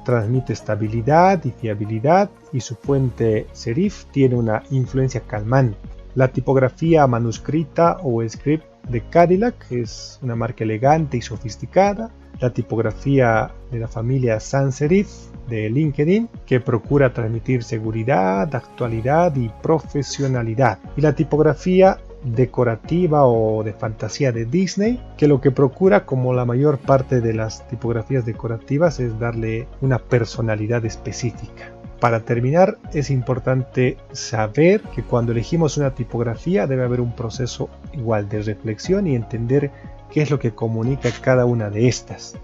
S1: transmite estabilidad y fiabilidad, y su fuente serif tiene una influencia calmante. La tipografía manuscrita o script de Cadillac es una marca elegante y sofisticada. La tipografía de la familia sans serif de LinkedIn, que procura transmitir seguridad, actualidad y profesionalidad. Y la tipografía decorativa o de fantasía de Disney, que lo que procura, como la mayor parte de las tipografías decorativas, es darle una personalidad específica. Para terminar, es importante saber que cuando elegimos una tipografía debe haber un proceso igual de reflexión y entender qué es lo que comunica cada una de estas.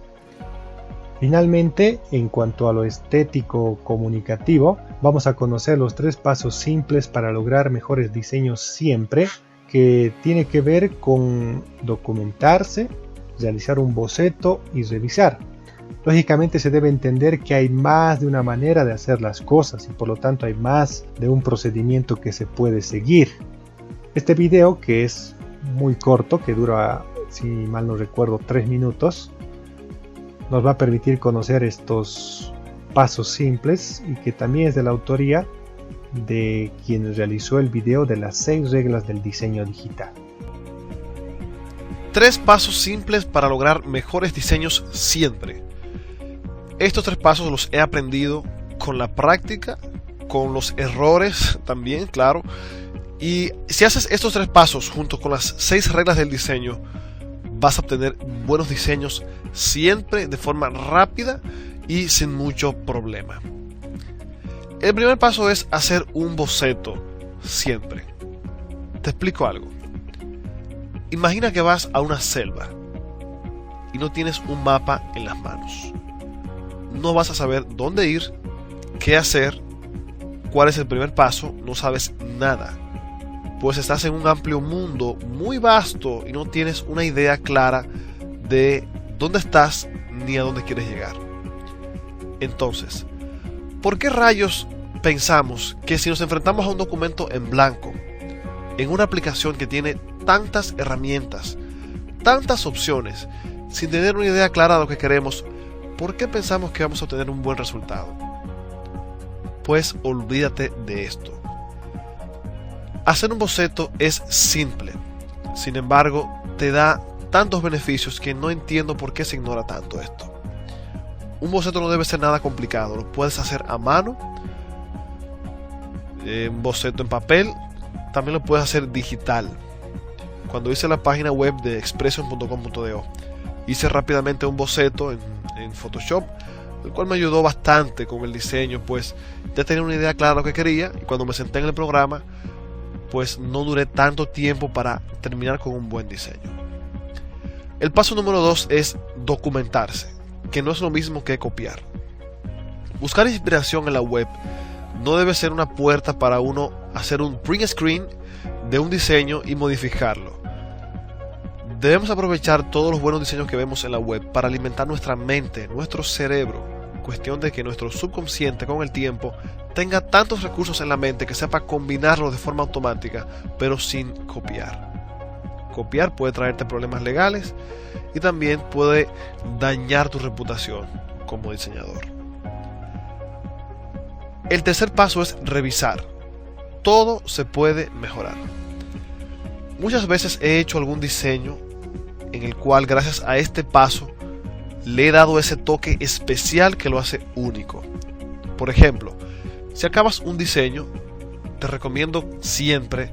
S1: Finalmente, en cuanto a lo estético comunicativo, vamos a conocer los 3 pasos simples para lograr mejores diseños siempre, que tiene que ver con documentarse, realizar un boceto y revisar. Lógicamente se debe entender que hay más de una manera de hacer las cosas y por lo tanto hay más de un procedimiento que se puede seguir. Este video, que es muy corto, que dura, si mal no recuerdo, 3 minutos, nos va a permitir conocer estos pasos simples y que también es de la autoría de quien realizó el video de las 6 reglas del diseño digital.
S2: 3 pasos simples para lograr mejores diseños siempre. Estos 3 pasos los he aprendido con la práctica, con los errores también, claro. Y si haces estos 3 pasos junto con las 6 reglas del diseño, vas a obtener buenos diseños siempre de forma rápida y sin mucho problema. El primer paso es hacer un boceto. siempre. Te explico algo. Imagina que vas a una selva y no tienes un mapa en las manos. No vas a saber dónde ir, qué hacer, cuál es el primer paso, no sabes nada. Pues estás en un amplio mundo muy vasto y no tienes una idea clara de dónde estás ni a dónde quieres llegar. Entonces, ¿por qué rayos pensamos que si nos enfrentamos a un documento en blanco, en una aplicación que tiene tantas herramientas, tantas opciones, sin tener una idea clara de lo que queremos, ¿por qué pensamos que vamos a obtener un buen resultado? Pues olvídate de esto. Hacer un boceto es simple, sin embargo, te da tantos beneficios que no entiendo por qué se ignora tanto esto. Un boceto no debe ser nada complicado, lo puedes hacer a mano, un boceto en papel, también lo puedes hacer digital. Cuando hice la página web de expression.com.do, hice rápidamente un boceto en Photoshop, el cual me ayudó bastante con el diseño, pues ya tenía una idea clara de lo que quería y cuando me senté en el programa, pues no duré tanto tiempo para terminar con un buen diseño. El paso número 2 es documentarse, que no es lo mismo que copiar. Buscar inspiración en la web no debe ser una puerta para uno hacer un print screen de un diseño y modificarlo. Debemos aprovechar todos los buenos diseños que vemos en la web para alimentar nuestra mente, nuestro cerebro. Cuestión de que nuestro subconsciente con el tiempo tenga tantos recursos en la mente que sepa combinarlos de forma automática, pero sin copiar. Copiar puede traerte problemas legales y también puede dañar tu reputación como diseñador. El tercer paso es revisar. Todo se puede mejorar. Muchas veces he hecho algún diseño en el cual gracias a este paso le he dado ese toque especial que lo hace único. Por ejemplo, si acabas un diseño, te recomiendo siempre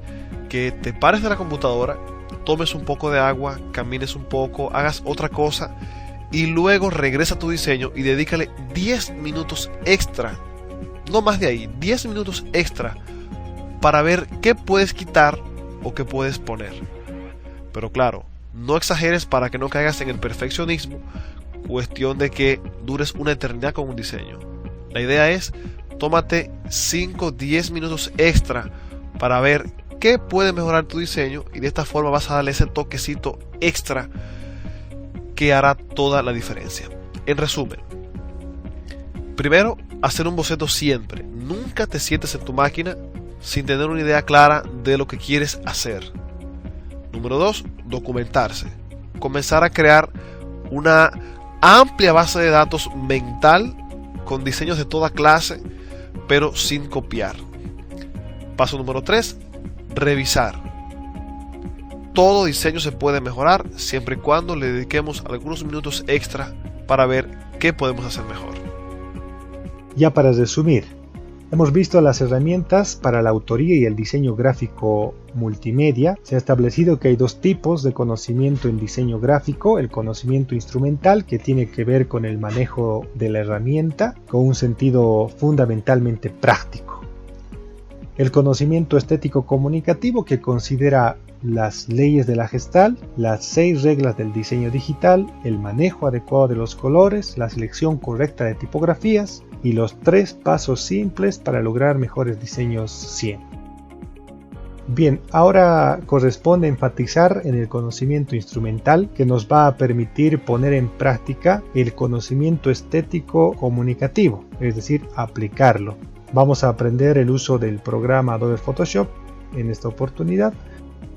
S2: que te pares de la computadora, tomes un poco de agua, camines un poco, hagas otra cosa y luego regresa a tu diseño y dedícale 10 minutos extra, no más de ahí, 10 minutos extra para ver qué puedes quitar o qué puedes poner. Pero claro, no exageres para que no caigas en el perfeccionismo, cuestión de que dures una eternidad con un diseño. La idea es, tómate 5-10 minutos extra para ver qué puede mejorar tu diseño y de esta forma vas a darle ese toquecito extra que hará toda la diferencia. En resumen, primero, hacer un boceto siempre. Nunca te sientes en tu máquina sin tener una idea clara de lo que quieres hacer. Número 2, documentarse. Comenzar a crear una amplia base de datos mental con diseños de toda clase, pero sin copiar. Paso número 3, revisar. Todo diseño se puede mejorar siempre y cuando le dediquemos algunos minutos extra para ver qué podemos hacer mejor.
S1: Ya para resumir, hemos visto las herramientas para la autoría y el diseño gráfico multimedia. Se ha establecido que hay dos tipos de conocimiento en diseño gráfico: el conocimiento instrumental, que tiene que ver con el manejo de la herramienta, con un sentido fundamentalmente práctico. El conocimiento estético comunicativo, que considera las leyes de la Gestalt, las 6 reglas del diseño digital, el manejo adecuado de los colores, la selección correcta de tipografías y los 3 pasos simples para lograr mejores diseños siempre. Bien, ahora corresponde enfatizar en el conocimiento instrumental, que nos va a permitir poner en práctica el conocimiento estético comunicativo, es decir, aplicarlo. Vamos a aprender el uso del programa Adobe Photoshop en esta oportunidad,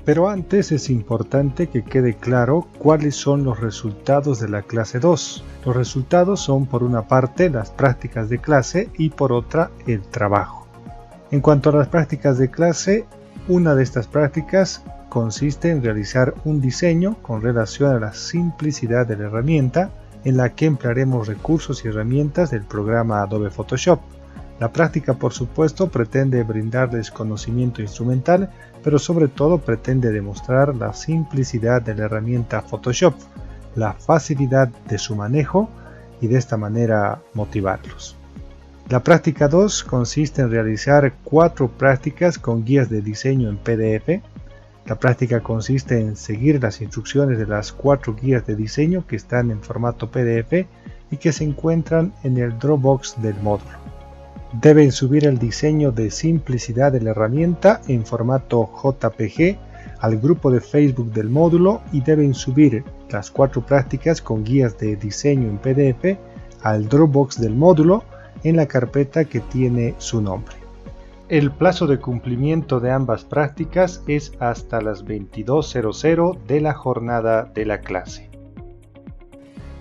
S1: pero antes es importante que quede claro cuáles son los resultados de la clase 2. Los resultados son, por una parte, las prácticas de clase y por otra, el trabajo. En cuanto a las prácticas de clase, una de estas prácticas consiste en realizar un diseño con relación a la simplicidad de la herramienta, en la que emplearemos recursos y herramientas del programa Adobe Photoshop. La práctica, por supuesto, pretende brindarles conocimiento instrumental, pero sobre todo pretende demostrar la simplicidad de la herramienta Photoshop, la facilidad de su manejo y de esta manera motivarlos. La práctica 2 consiste en realizar 4 prácticas con guías de diseño en PDF. La práctica consiste en seguir las instrucciones de las 4 guías de diseño que están en formato PDF y que se encuentran en el Dropbox del módulo. Deben subir el diseño de simplicidad de la herramienta en formato JPG al grupo de Facebook del módulo y deben subir las 4 prácticas con guías de diseño en PDF al Dropbox del módulo en la carpeta que tiene su nombre. El plazo de cumplimiento de ambas prácticas es hasta las 22:00 de la jornada de la clase.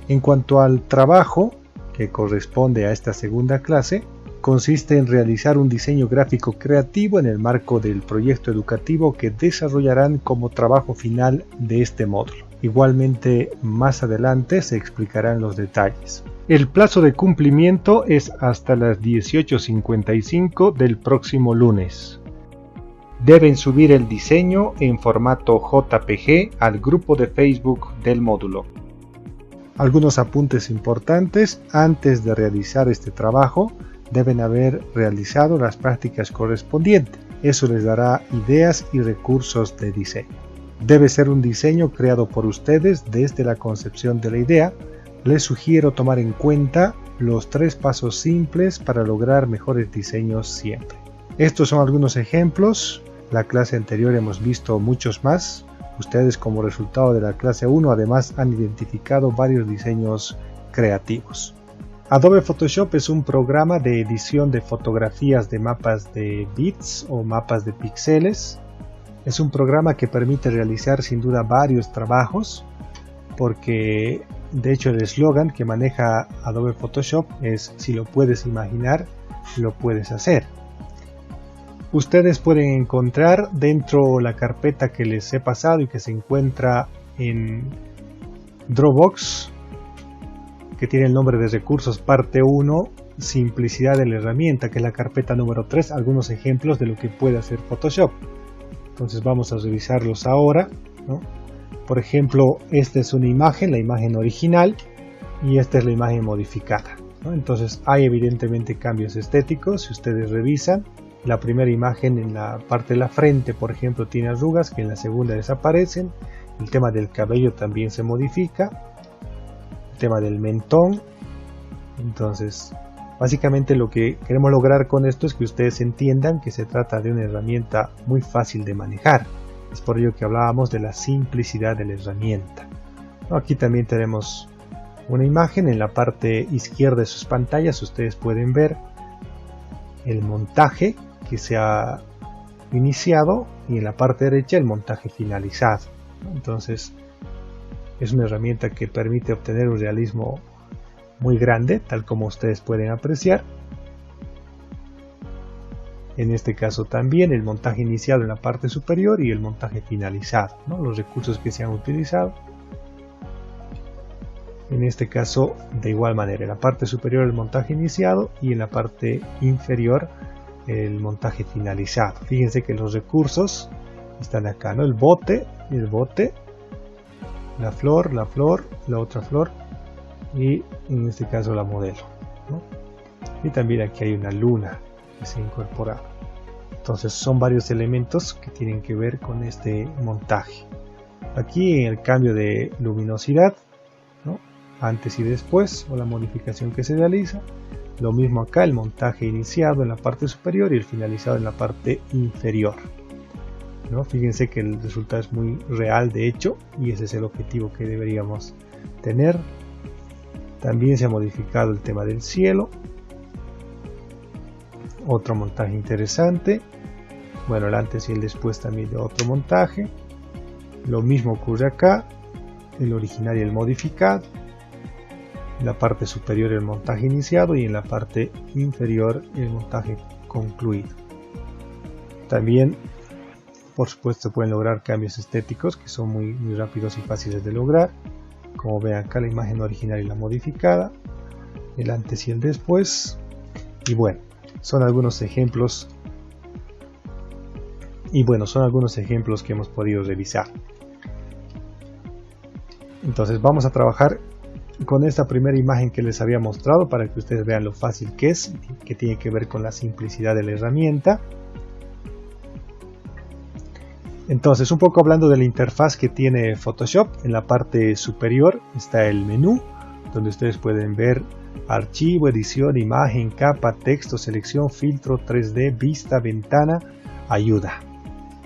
S1: En cuanto al trabajo, que corresponde a esta segunda clase, consiste en realizar un diseño gráfico creativo en el marco del proyecto educativo que desarrollarán como trabajo final de este módulo. Igualmente, más adelante se explicarán los detalles. El plazo de cumplimiento es hasta las 18:55 del próximo lunes. Deben subir el diseño en formato JPG al grupo de Facebook del módulo. Algunos apuntes importantes: antes de realizar este trabajo, deben haber realizado las prácticas correspondientes. Eso les dará ideas y recursos de diseño. Debe ser un diseño creado por ustedes desde la concepción de la idea. Les sugiero tomar en cuenta los 3 pasos simples para lograr mejores diseños siempre. Estos son algunos ejemplos. La clase anterior hemos visto muchos más. Ustedes, como resultado de la clase 1, además han identificado varios diseños creativos. Adobe Photoshop es un programa de edición de fotografías de mapas de bits o mapas de píxeles. Es un programa que permite realizar sin duda varios trabajos, porque de hecho el eslogan que maneja Adobe Photoshop es: si lo puedes imaginar, lo puedes hacer. Ustedes pueden encontrar dentro la carpeta que les he pasado y que se encuentra en Dropbox, que tiene el nombre de recursos parte 1, simplicidad de la herramienta, que es la carpeta número 3, algunos ejemplos de lo que puede hacer Photoshop. Entonces vamos a revisarlos ahora, ¿no? Por ejemplo, esta es una imagen, la imagen original, y esta es la imagen modificada, ¿no? Entonces hay evidentemente cambios estéticos. Si ustedes revisan, la primera imagen en la parte de la frente, por ejemplo, tiene arrugas que en la segunda desaparecen. El tema del cabello también se modifica. El tema del mentón. Entonces, básicamente lo que queremos lograr con esto es que ustedes entiendan que se trata de una herramienta muy fácil de manejar. Es por ello que hablábamos de la simplicidad de la herramienta. Aquí también tenemos una imagen. En la parte izquierda de sus pantallas ustedes pueden ver el montaje que se ha iniciado y en la parte derecha el montaje finalizado. Entonces es una herramienta que permite obtener un realismo muy grande, tal como ustedes pueden apreciar. En este caso también el montaje iniciado en la parte superior y el montaje finalizado, ¿no? Los recursos que se han utilizado. En este caso de igual manera, en la parte superior el montaje iniciado y en la parte inferior el montaje finalizado. Fíjense que los recursos están acá, ¿no? El bote, la flor, la otra flor y en este caso la modelo, ¿no? Y también aquí hay una luna que se ha incorporado. Entonces son varios elementos que tienen que ver con este montaje. Aquí en el cambio de luminosidad, ¿no? Antes y después, o la modificación que se realiza. Lo mismo acá, el montaje iniciado en la parte superior y el finalizado en la parte inferior, ¿no? Fíjense que el resultado es muy real de hecho, y ese es el objetivo que deberíamos tener. También se ha modificado el tema del cielo. Otro montaje interesante. Bueno, el antes y el después también de otro montaje. Lo mismo ocurre acá, el original y el modificado. En la parte superior el montaje iniciado y en la parte inferior el montaje concluido. También, por supuesto, pueden lograr cambios estéticos que son muy rápidos y fáciles de lograr. Como ven acá, la imagen original y la modificada, el antes y el después. Y bueno, son algunos ejemplos. Que hemos podido revisar. Entonces vamos a trabajar con esta primera imagen que les había mostrado para que ustedes vean lo fácil que es, que tiene que ver con la simplicidad de la herramienta. Entonces, un poco hablando de la interfaz que tiene Photoshop, en la parte superior está el menú, donde ustedes pueden ver archivo, edición, imagen, capa, texto, selección, filtro, 3D, vista, ventana, ayuda.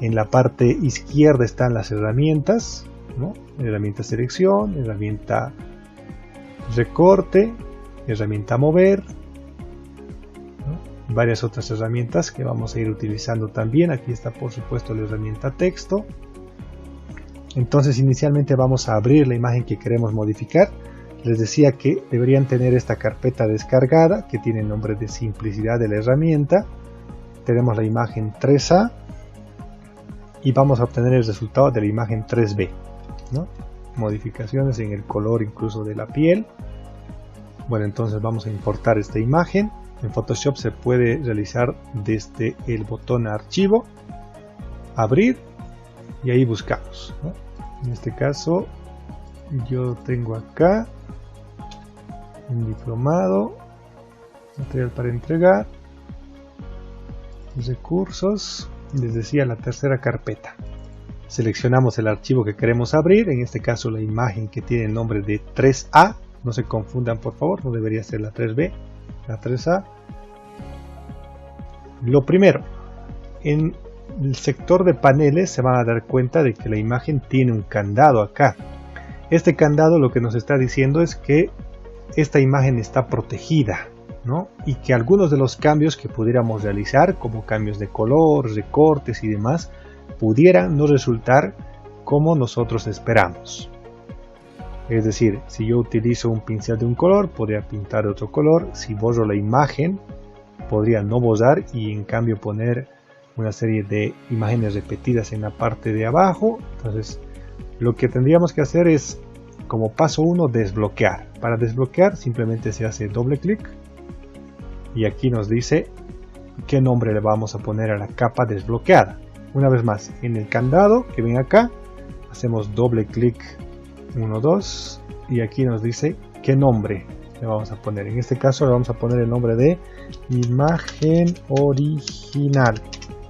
S1: En la parte izquierda están las herramientas, ¿no? Herramienta selección, herramienta recorte, herramienta mover, ¿no? Varias otras herramientas que vamos a ir utilizando también. Aquí está por supuesto la herramienta texto. Entonces inicialmente vamos a abrir la imagen que queremos modificar. Les decía que deberían tener esta carpeta descargada que tiene el nombre de simplicidad de la herramienta. Tenemos la imagen 3A y vamos a obtener el resultado de la imagen 3B, ¿no? Modificaciones en el color incluso de la piel. Bueno, entonces vamos a importar esta imagen. En Photoshop se puede realizar desde el botón archivo, abrir y ahí buscamos, ¿no? En este caso yo tengo acá un diplomado, material para entregar, recursos, les decía la tercera carpeta. Seleccionamos el archivo que queremos abrir, en este caso la imagen que tiene el nombre de 3A, no se confundan por favor, no debería ser la 3B, la 3A. Lo primero, en el sector de paneles se van a dar cuenta de que la imagen tiene un candado acá. Este candado lo que nos está diciendo es que esta imagen está protegida, ¿no? Y que algunos de los cambios que pudiéramos realizar, como cambios de color, recortes y demás, pudieran no resultar como nosotros esperamos. Es decir, si yo utilizo un pincel de un color, podría pintar de otro color. Si borro la imagen, podría no borrar y en cambio poner una serie de imágenes repetidas en la parte de abajo. Entonces, lo que tendríamos que hacer es, como paso 1, desbloquear. Para desbloquear simplemente se hace doble clic y aquí nos dice qué nombre le vamos a poner a la capa desbloqueada. Una vez más, en el candado que ven acá, hacemos doble clic 1, 2 y aquí nos dice qué nombre le vamos a poner. En este caso le vamos a poner el nombre de imagen original.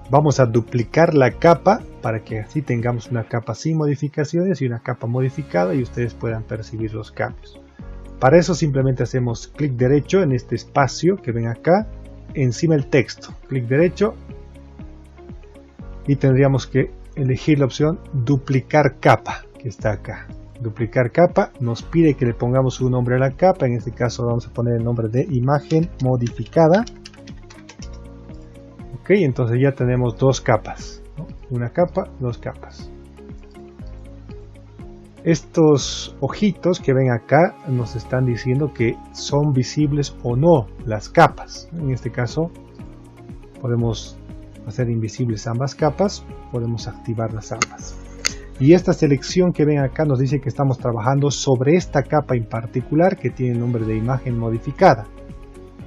S1: Vamos a duplicar la capa para que así tengamos una capa sin modificaciones y una capa modificada y ustedes puedan percibir los cambios. Para eso simplemente hacemos clic derecho en este espacio que ven acá, encima del texto, clic derecho y tendríamos que elegir la opción duplicar capa que está acá. Duplicar capa nos pide que le pongamos un nombre a la capa, en este caso vamos a poner el nombre de imagen modificada. Ok, entonces ya tenemos dos capas, ¿no? Una capa, dos capas. Estos ojitos que ven acá nos están diciendo que son visibles o no las capas. En este caso podemos hacer invisibles ambas capas, podemos activarlas ambas. Y esta selección que ven acá nos dice que estamos trabajando sobre esta capa en particular que tiene el nombre de imagen modificada.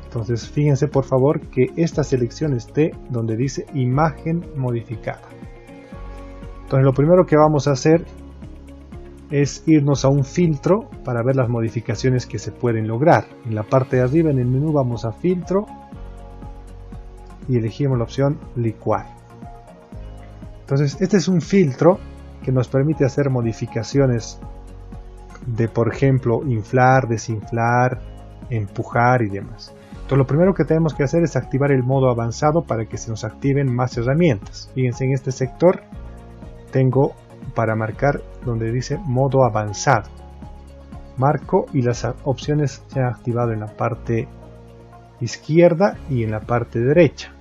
S1: Entonces fíjense por favor que esta selección esté donde dice imagen modificada. Entonces lo primero que vamos a hacer es irnos a un filtro para ver las modificaciones que se pueden lograr. En la parte de arriba en el menú vamos a filtro y elegimos la opción licuar. Entonces este es un filtro que nos permite hacer modificaciones de, por ejemplo, inflar, desinflar, empujar y demás. Entonces lo primero que tenemos que hacer es activar el modo avanzado para que se nos activen más herramientas. Fíjense, en este sector tengo para marcar donde dice modo avanzado. Marco y las opciones se han activado en la parte izquierda y en la parte derecha.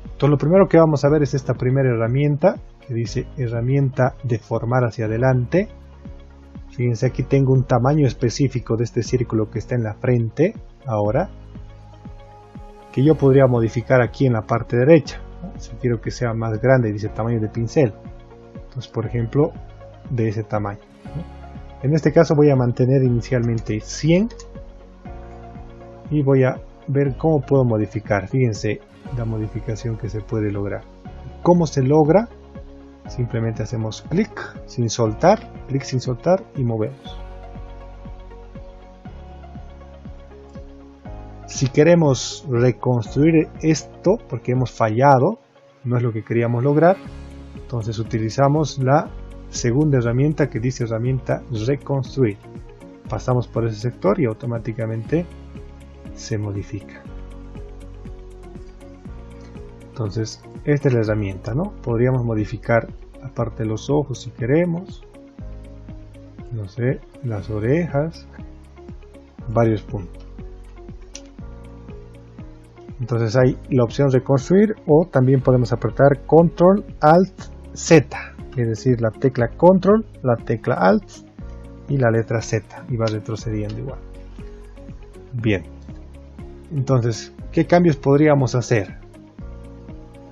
S1: Entonces lo primero que vamos a ver es esta primera herramienta que dice herramienta deformar hacia adelante. Fíjense, aquí tengo un tamaño específico de este círculo que está en la frente ahora, que yo podría modificar aquí en la parte derecha, ¿no? Si quiero que sea más grande, dice tamaño de pincel, entonces por ejemplo de ese tamaño, ¿no? En este caso voy a mantener inicialmente 100 y voy a ver cómo puedo modificar. Fíjense la modificación que se puede lograr. ¿Cómo se logra? Simplemente hacemos clic sin soltar y movemos. Si queremos reconstruir esto, porque hemos fallado, no es lo que queríamos lograr, entonces utilizamos la segunda herramienta que dice herramienta reconstruir. Pasamos por ese sector y automáticamente se modifica. Entonces esta es la herramienta, ¿no? Podríamos modificar la parte de los ojos si queremos, no sé, las orejas, varios puntos. Entonces hay la opción reconstruir, o también podemos apretar Control Alt Z, es decir, la tecla Control, la tecla Alt y la letra Z, y va retrocediendo igual. Bien, entonces, ¿qué cambios podríamos hacer?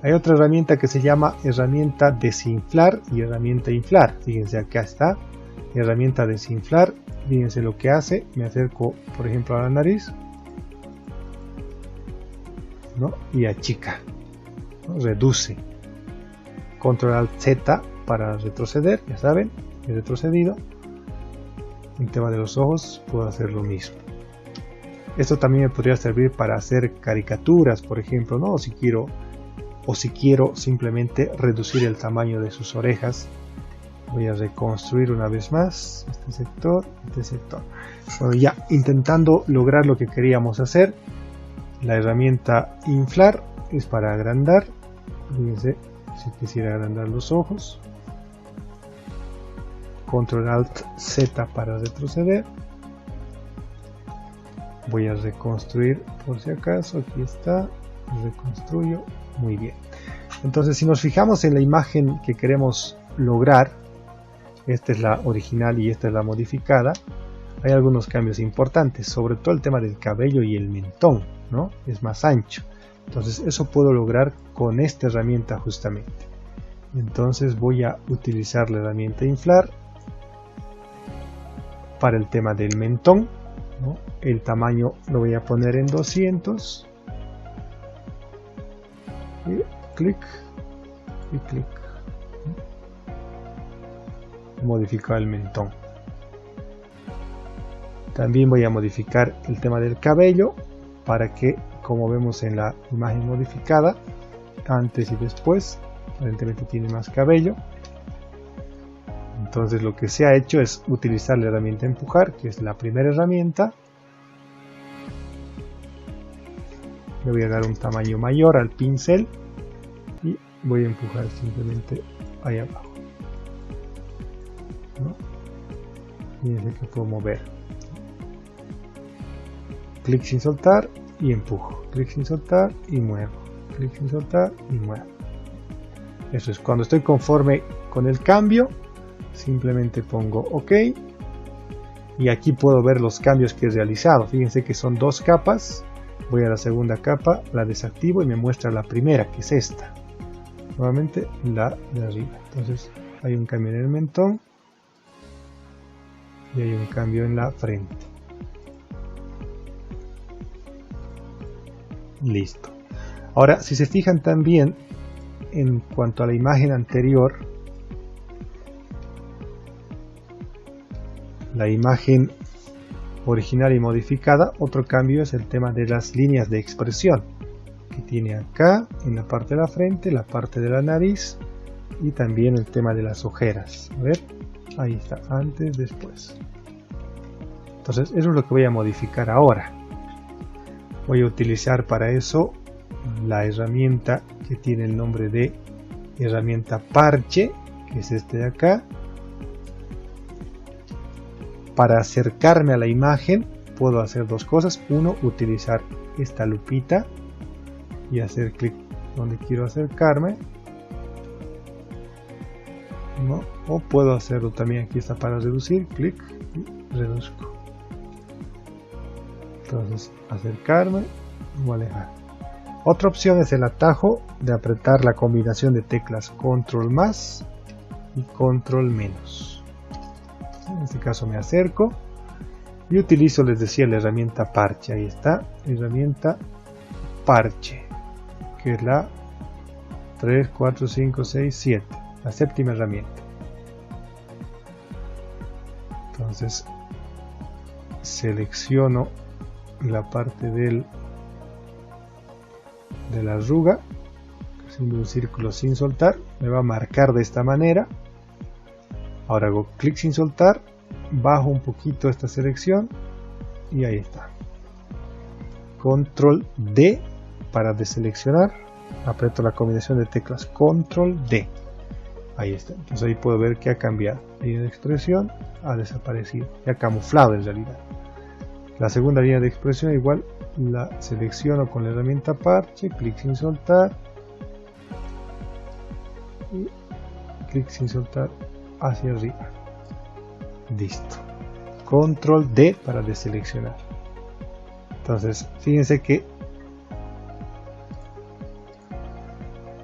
S1: Hay otra herramienta que se llama herramienta desinflar y herramienta inflar. Fíjense, acá está, herramienta desinflar. Fíjense lo que hace. Me acerco, por ejemplo, a la nariz, ¿no? Y achica, ¿no? Reduce. Control Alt Z para retroceder, ya saben, he retrocedido. En tema de los ojos puedo hacer lo mismo. Esto también me podría servir para hacer caricaturas, por ejemplo, ¿no? O si quiero simplemente reducir el tamaño de sus orejas. Voy a reconstruir una vez más este sector, este sector. Bueno, ya intentando lograr lo que queríamos hacer. La herramienta inflar es para agrandar. Fíjense, si quisiera agrandar los ojos. Control Alt Z para retroceder. Voy a reconstruir por si acaso. Aquí está. Reconstruyo. Muy bien. Entonces, si nos fijamos en la imagen que queremos lograr, esta es la original y esta es la modificada, hay algunos cambios importantes, sobre todo el tema del cabello y el mentón, ¿no? Es más ancho. Entonces, eso puedo lograr con esta herramienta justamente. Entonces, voy a utilizar la herramienta inflar para el tema del mentón, ¿no? El tamaño lo voy a poner en 200. Y clic y clic. Modificar el mentón. También voy a modificar el tema del cabello para que, como vemos en la imagen modificada, antes y después, aparentemente tiene más cabello. Entonces lo que se ha hecho es utilizar la herramienta empujar, que es la primera herramienta. Le voy a dar un tamaño mayor al pincel y voy a empujar simplemente ahí abajo, ¿no? Fíjense que puedo mover. Clic sin soltar y empujo. Clic sin soltar y muevo. Clic sin soltar y muevo. Eso es, cuando estoy conforme con el cambio, simplemente pongo OK. Y aquí puedo ver los cambios que he realizado. Fíjense que son dos capas. Voy a la segunda capa, la desactivo y me muestra la primera, que es esta. Nuevamente la de arriba. Entonces hay un cambio en el mentón y hay un cambio en la frente. Listo. Ahora, si se fijan también en cuanto a la imagen anterior, la imagen original y modificada, otro cambio es el tema de las líneas de expresión que tiene acá en la parte de la frente, la parte de la nariz y también el tema de las ojeras. A ver, ahí está, antes, después. Entonces eso es lo que voy a modificar ahora. Voy a utilizar para eso la herramienta que tiene el nombre de herramienta parche, que es este de acá. Para acercarme a la imagen puedo hacer dos cosas. Uno, utilizar esta lupita y hacer clic donde quiero acercarme, ¿no? O puedo hacerlo también, aquí está para reducir, clic y reduzco. Entonces acercarme o alejar. Otra opción es el atajo de apretar la combinación de teclas control más y control menos. En este caso me acerco y utilizo, les decía, la herramienta parche. Ahí está, herramienta parche, que es la 3, 4, 5, 6, 7, la séptima herramienta. Entonces selecciono la parte del de la arruga, haciendo un círculo sin soltar, me va a marcar de esta manera. Ahora hago clic sin soltar, bajo un poquito esta selección y ahí está. Control D para deseleccionar, aprieto la combinación de teclas Control D. Ahí está, entonces ahí puedo ver que ha cambiado. Línea de expresión ha desaparecido, ya ha camuflado en realidad. La segunda línea de expresión igual la selecciono con la herramienta parche, clic sin soltar y clic sin soltar hacia arriba. Listo. Control D para deseleccionar. Entonces fíjense que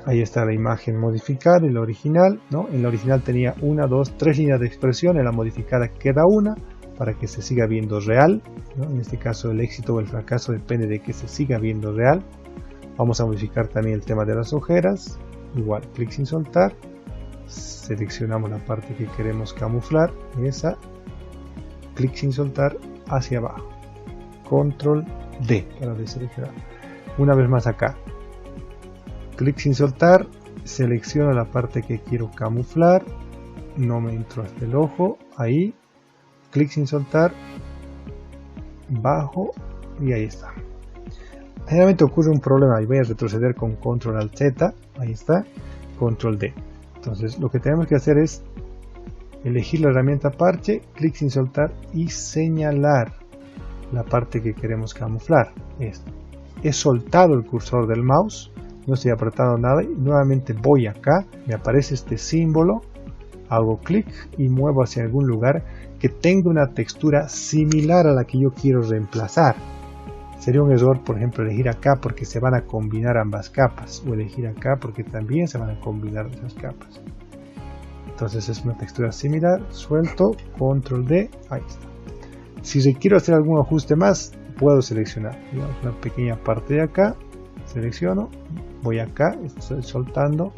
S1: ahí está la imagen modificada y la original, ¿no? En la original tenía 1, 2, 3 líneas de expresión, en la modificada queda una para que se siga viendo real, ¿no? En este caso el éxito o el fracaso depende de que se siga viendo real. Vamos a modificar también el tema de las ojeras, igual clic sin soltar, seleccionamos la parte que queremos camuflar, esa, clic sin soltar hacia abajo, Control D para deseleccionar. Una vez más acá, clic sin soltar, selecciono la parte que quiero camuflar, no me entro hasta el ojo, ahí, clic sin soltar, bajo y ahí está. Generalmente ocurre un problema y voy a retroceder con Control Alt Z, ahí está, Control D. Entonces lo que tenemos que hacer es elegir la herramienta parche, clic sin soltar y señalar la parte que queremos camuflar. Esto. He soltado el cursor del mouse, no estoy apretando nada y nuevamente voy acá, me aparece este símbolo, hago clic y muevo hacia algún lugar que tenga una textura similar a la que yo quiero reemplazar. Sería un error, por ejemplo, elegir acá porque se van a combinar ambas capas, o elegir acá porque también se van a combinar esas capas. Entonces es una textura similar, suelto, Control D, ahí está. Si requiero hacer algún ajuste más, puedo seleccionar, digamos, una pequeña parte de acá, selecciono, voy acá, estoy soltando,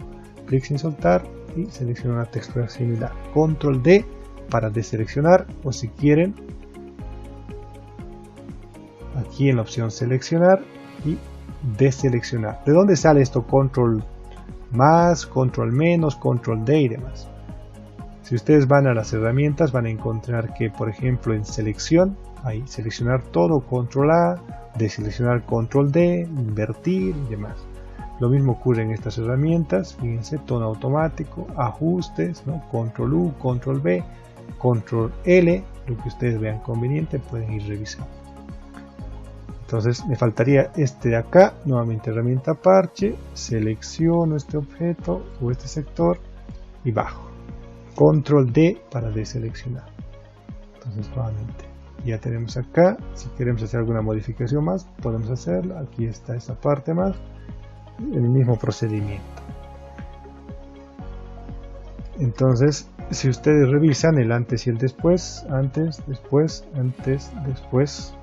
S1: clic sin soltar y selecciono una textura similar. Control D para deseleccionar, o si quieren, aquí en la opción seleccionar y deseleccionar. ¿De dónde sale esto? Control más, Control menos, Control D y demás. Si ustedes van a las herramientas van a encontrar que, por ejemplo, en selección, ahí seleccionar todo, Control A, deseleccionar Control D, invertir y demás. Lo mismo ocurre en estas herramientas, fíjense, tono automático, ajustes, ¿no? Control U, Control B, Control L, lo que ustedes vean conveniente pueden ir revisando. Entonces me faltaría este de acá, nuevamente herramienta parche, selecciono este objeto o este sector y bajo. Control D para deseleccionar. Entonces nuevamente ya tenemos acá, si queremos hacer alguna modificación más podemos hacerla, aquí está esta parte más, el mismo procedimiento. Entonces si ustedes revisan el antes y el después, antes, después, antes, después,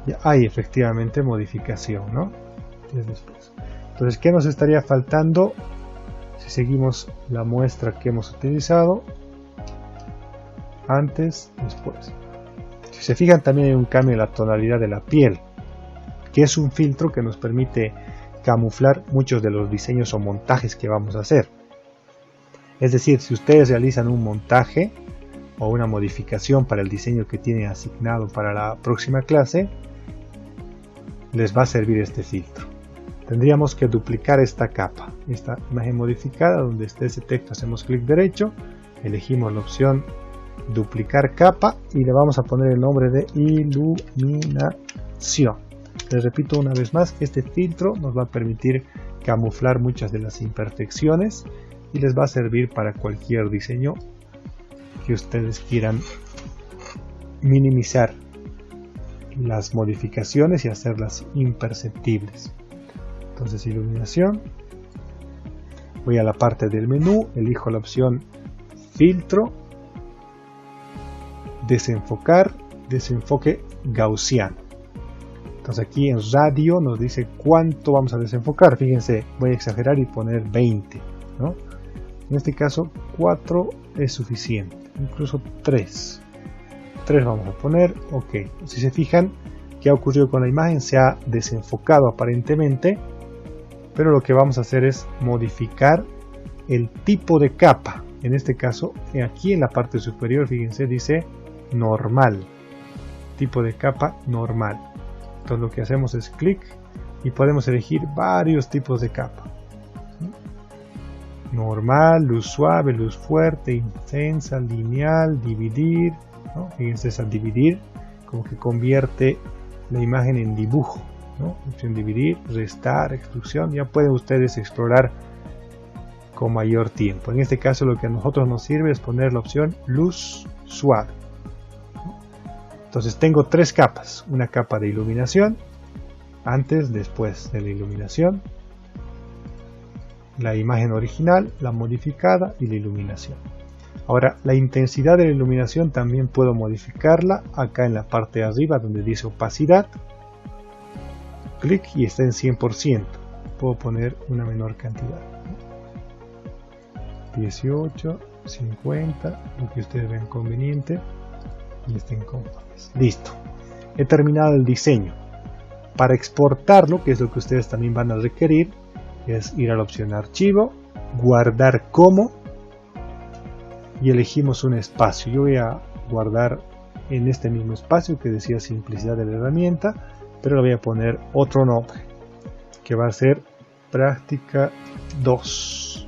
S1: ya hay efectivamente modificación, ¿no? Después. Entonces, ¿qué nos estaría faltando? Si seguimos la muestra que hemos utilizado, antes, después. Si se fijan, también hay un cambio en la tonalidad de la piel, que es un filtro que nos permite camuflar muchos de los diseños o montajes que vamos a hacer. Es decir, si ustedes realizan un montaje o una modificación para el diseño que tienen asignado para la próxima clase, les va a servir este filtro. Tendríamos que duplicar esta capa, esta imagen modificada, donde esté ese texto, hacemos clic derecho, elegimos la opción duplicar capa y le vamos a poner el nombre de iluminación. Les repito una vez más que este filtro nos va a permitir camuflar muchas de las imperfecciones y les va a servir para cualquier diseño que ustedes quieran minimizar las modificaciones y hacerlas imperceptibles. Entonces iluminación, voy a la parte del menú, elijo la opción filtro, desenfocar, desenfoque gaussiano. Entonces aquí en radio nos dice cuánto vamos a desenfocar. Fíjense, voy a exagerar y poner 20, ¿no? En este caso 4 es suficiente, incluso 3 vamos a poner, ok. Si se fijan, ¿Qué ha ocurrido con la imagen? Se ha desenfocado aparentemente, pero lo que vamos a hacer es modificar el tipo de capa. En este caso, aquí en la parte superior, fíjense, dice normal, tipo de capa normal. Entonces lo que hacemos es clic y podemos elegir varios tipos de capa: normal, luz suave, luz fuerte, intensa, lineal, dividir, ¿no? Fíjense, esa dividir como que convierte la imagen en dibujo, ¿no? Opción dividir, restar, exclusión. Ya pueden ustedes explorar con mayor tiempo. En este caso lo que a nosotros nos sirve es poner la opción luz suave. Entonces tengo tres capas: una capa de iluminación, antes, después de la iluminación, la imagen original, la modificada y la iluminación. Ahora, la intensidad de la iluminación también puedo modificarla acá en la parte de arriba donde dice opacidad. Clic y está en 100%. Puedo poner una menor cantidad, 18, 50, lo que ustedes vean conveniente y estén conformes. Listo. He terminado el diseño. Para exportarlo, que es lo que ustedes también van a requerir, es ir a la opción archivo, guardar como, y elegimos un espacio. Yo voy a guardar en este mismo espacio que decía simplicidad de la herramienta, pero le voy a poner otro nombre que va a ser práctica 2.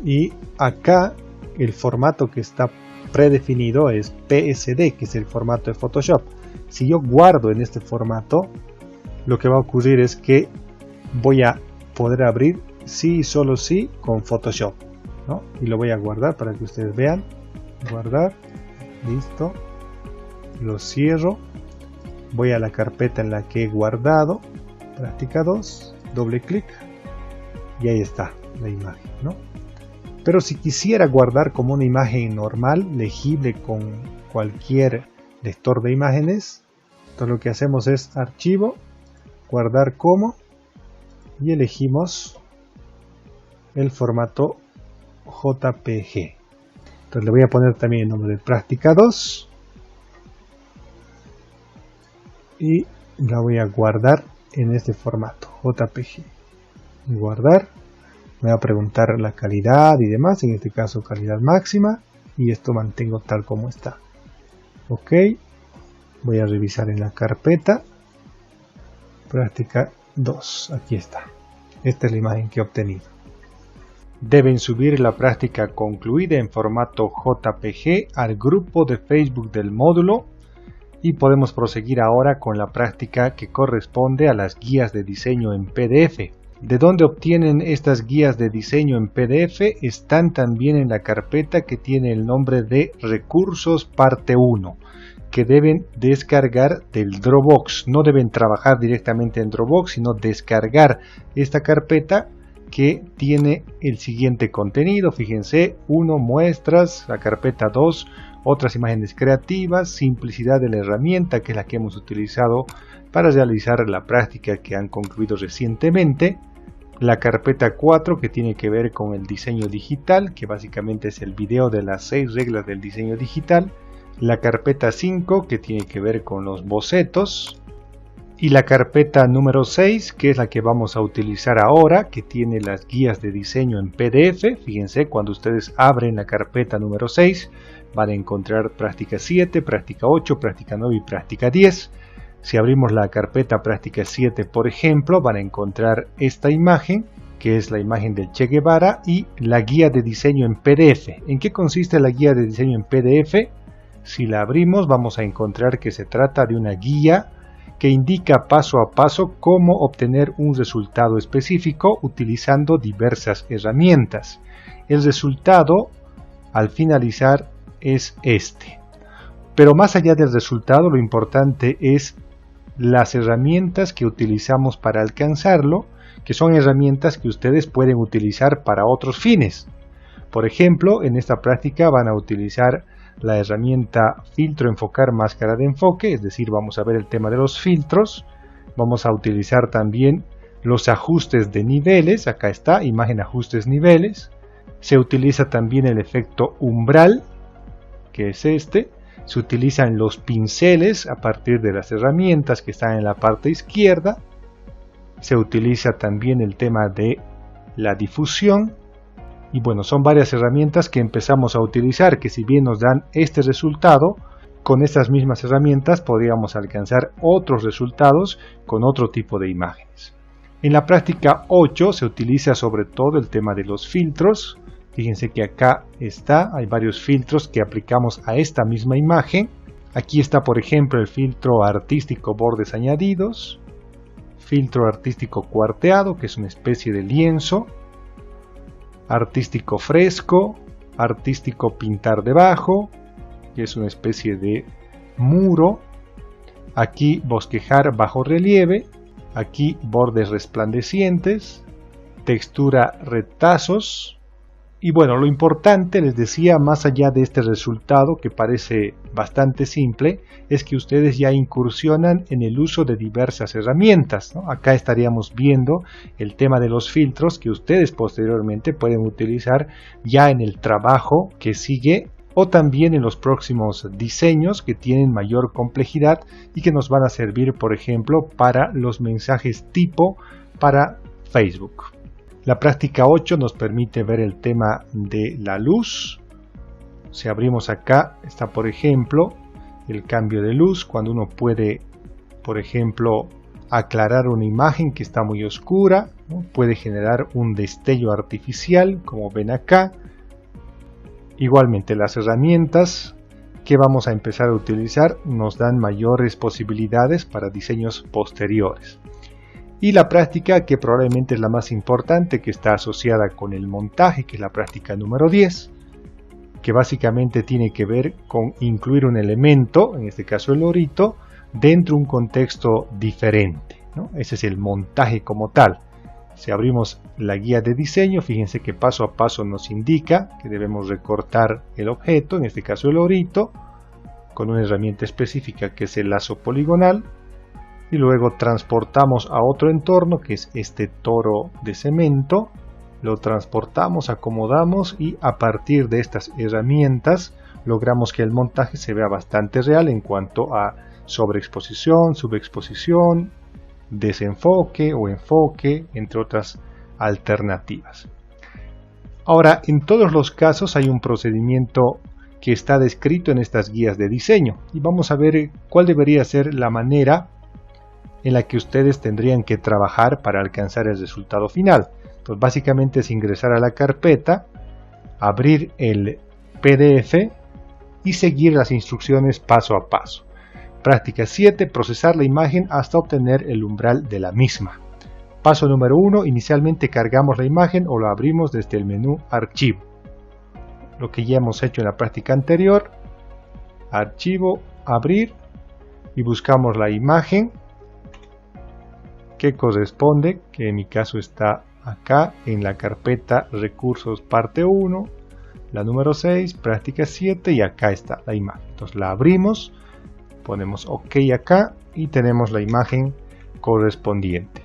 S1: Y acá el formato que está predefinido es PSD, que es el formato de Photoshop. Si yo guardo en este formato, lo que va a ocurrir es que voy a poder abrir sí y solo sí con Photoshop, ¿no? Y lo voy a guardar para que ustedes vean. Guardar, listo, lo cierro, voy a la carpeta en la que he guardado práctica 2, doble clic y ahí está la imagen, ¿no? Pero si quisiera guardar como una imagen normal, legible con cualquier lector de imágenes, entonces lo que hacemos es archivo, guardar como, y elegimos el formato JPG. Entonces le voy a poner también el nombre de práctica 2 y la voy a guardar en este formato JPG. Guardar. Me va a preguntar la calidad y demás, en este caso calidad máxima, y esto mantengo tal como está. Ok, voy a revisar en la carpeta práctica 2, aquí está. Esta es la imagen que he obtenido. Deben subir la práctica concluida en formato JPG al grupo de Facebook del módulo y podemos proseguir ahora con la práctica que corresponde a las guías de diseño en PDF. ¿De dónde obtienen estas guías de diseño en PDF? Están también en la carpeta que tiene el nombre de Recursos Parte 1, que deben descargar del Dropbox. No deben trabajar directamente en Dropbox, sino descargar esta carpeta que tiene el siguiente contenido. Fíjense: 1, muestras, la carpeta 2, otras imágenes creativas, simplicidad de la herramienta, que es la que hemos utilizado para realizar la práctica que han concluido recientemente. La carpeta 4, que tiene que ver con el diseño digital, que básicamente es el video de las 6 reglas del diseño digital. La carpeta 5, que tiene que ver con los bocetos. Y la carpeta número 6, que es la que vamos a utilizar ahora, que tiene las guías de diseño en PDF. Fíjense, cuando ustedes abren la carpeta número 6, van a encontrar práctica 7, práctica 8, práctica 9 y práctica 10. Si abrimos la carpeta práctica 7, por ejemplo, van a encontrar esta imagen, que es la imagen del Che Guevara, y la guía de diseño en PDF. ¿En qué consiste la guía de diseño en PDF? Si la abrimos, vamos a encontrar que se trata de una guía que indica paso a paso cómo obtener un resultado específico utilizando diversas herramientas. El resultado, al finalizar, es este. Pero más allá del resultado, lo importante es las herramientas que utilizamos para alcanzarlo, que son herramientas que ustedes pueden utilizar para otros fines. Por ejemplo, en esta práctica van a utilizar la herramienta filtro enfocar máscara de enfoque, es decir, vamos a ver el tema de los filtros. Vamos a utilizar también los ajustes de niveles, acá está, imagen ajustes niveles. Se utiliza también el efecto umbral, que es este. Se utilizan los pinceles a partir de las herramientas que están en la parte izquierda. Se utiliza también el tema de la difusión. Y bueno, son varias herramientas que empezamos a utilizar, que si bien nos dan este resultado, con estas mismas herramientas podríamos alcanzar otros resultados con otro tipo de imágenes. En la práctica 8 se utiliza sobre todo el tema de los filtros. Fíjense que acá hay varios filtros que aplicamos a esta misma imagen. Aquí está, por ejemplo, el filtro artístico bordes añadidos, filtro artístico cuarteado, que es una especie de lienzo, artístico fresco, artístico pintar debajo, que es una especie de muro, aquí bosquejar bajo relieve, aquí bordes resplandecientes, textura retazos. Y bueno, lo importante, les decía, más allá de este resultado que parece bastante simple, es que ustedes ya incursionan en el uso de diversas herramientas, ¿no? Acá estaríamos viendo el tema de los filtros que ustedes posteriormente pueden utilizar ya en el trabajo que sigue o también en los próximos diseños que tienen mayor complejidad y que nos van a servir, por ejemplo, para los mensajes tipo para Facebook. La práctica 8 nos permite ver el tema de la luz. Si abrimos acá, está por ejemplo el cambio de luz, cuando uno puede, por ejemplo, aclarar una imagen que está muy oscura, ¿no? Puede generar un destello artificial, como ven acá. Igualmente las herramientas que vamos a empezar a utilizar nos dan mayores posibilidades para diseños posteriores. Y la práctica que probablemente es la más importante, que está asociada con el montaje, que es la práctica número 10, que básicamente tiene que ver con incluir un elemento, en este caso el lorito, dentro de un contexto diferente, ¿no? Ese es el montaje como tal. Si abrimos la guía de diseño, fíjense que paso a paso nos indica que debemos recortar el objeto, en este caso el lorito, con una herramienta específica que es el lazo poligonal, y luego transportamos a otro entorno que es este toro de cemento, lo transportamos, acomodamos y a partir de estas herramientas logramos que el montaje se vea bastante real en cuanto a sobreexposición, subexposición, desenfoque o enfoque, entre otras alternativas. Ahora, en todos los casos hay un procedimiento que está descrito en estas guías de diseño y vamos a ver cuál debería ser la manera en la que ustedes tendrían que trabajar para alcanzar el resultado final. Entonces, básicamente es ingresar a la carpeta, abrir el PDF y seguir las instrucciones paso a paso. Práctica 7. Procesar la imagen hasta obtener el umbral de la misma. Paso número 1. Inicialmente cargamos la imagen o la abrimos desde el menú Archivo. Lo que ya hemos hecho en la práctica anterior. Archivo, abrir y buscamos la imagen que corresponde, que en mi caso está acá en la carpeta Recursos parte 1, la número 6, práctica 7 y acá está la imagen. Entonces la abrimos, ponemos OK acá y tenemos la imagen correspondiente.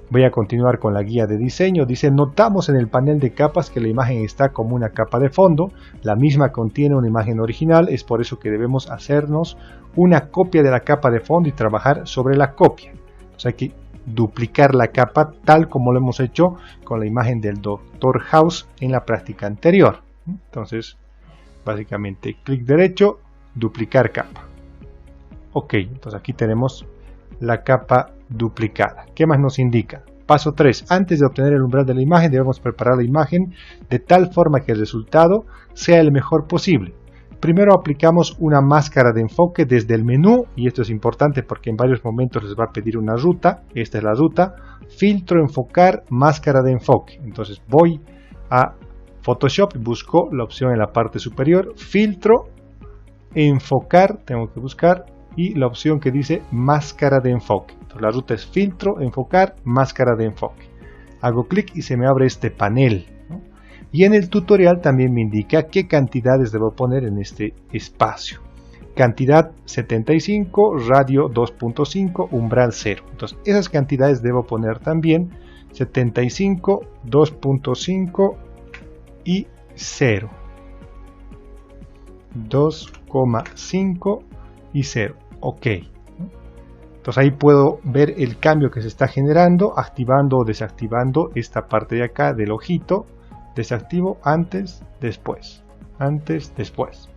S1: Voy a continuar con la guía de diseño. Dice, notamos en el panel de capas que la imagen está como una capa de fondo. La misma contiene una imagen original, es por eso que debemos hacernos una copia de la capa de fondo y trabajar sobre la copia. O sea que duplicar la capa tal como lo hemos hecho con la imagen del Dr. House en la práctica anterior. Entonces, básicamente, clic derecho, duplicar capa. Ok, entonces aquí tenemos la capa duplicada. ¿Qué más nos indica? Paso 3. Antes de obtener el umbral de la imagen, debemos preparar la imagen de tal forma que el resultado sea el mejor posible. Primero aplicamos una máscara de enfoque desde el menú, y esto es importante porque en varios momentos les va a pedir una ruta. Esta es la ruta. Filtro, enfocar, máscara de enfoque. Entonces voy a Photoshop y busco la opción en la parte superior. Filtro, enfocar, tengo que buscar, y la opción que dice máscara de enfoque. Entonces la ruta es filtro, enfocar, máscara de enfoque. Hago clic y se me abre este panel, ¿no? Y en el tutorial también me indica qué cantidades debo poner en este espacio. Cantidad 75, radio 2.5, umbral 0. Entonces esas cantidades debo poner también 75, 2.5 y 0. 2,5 y 0. OK. Entonces ahí puedo ver el cambio que se está generando, activando o desactivando esta parte de acá del ojito. Desactivo antes, después. Antes, después.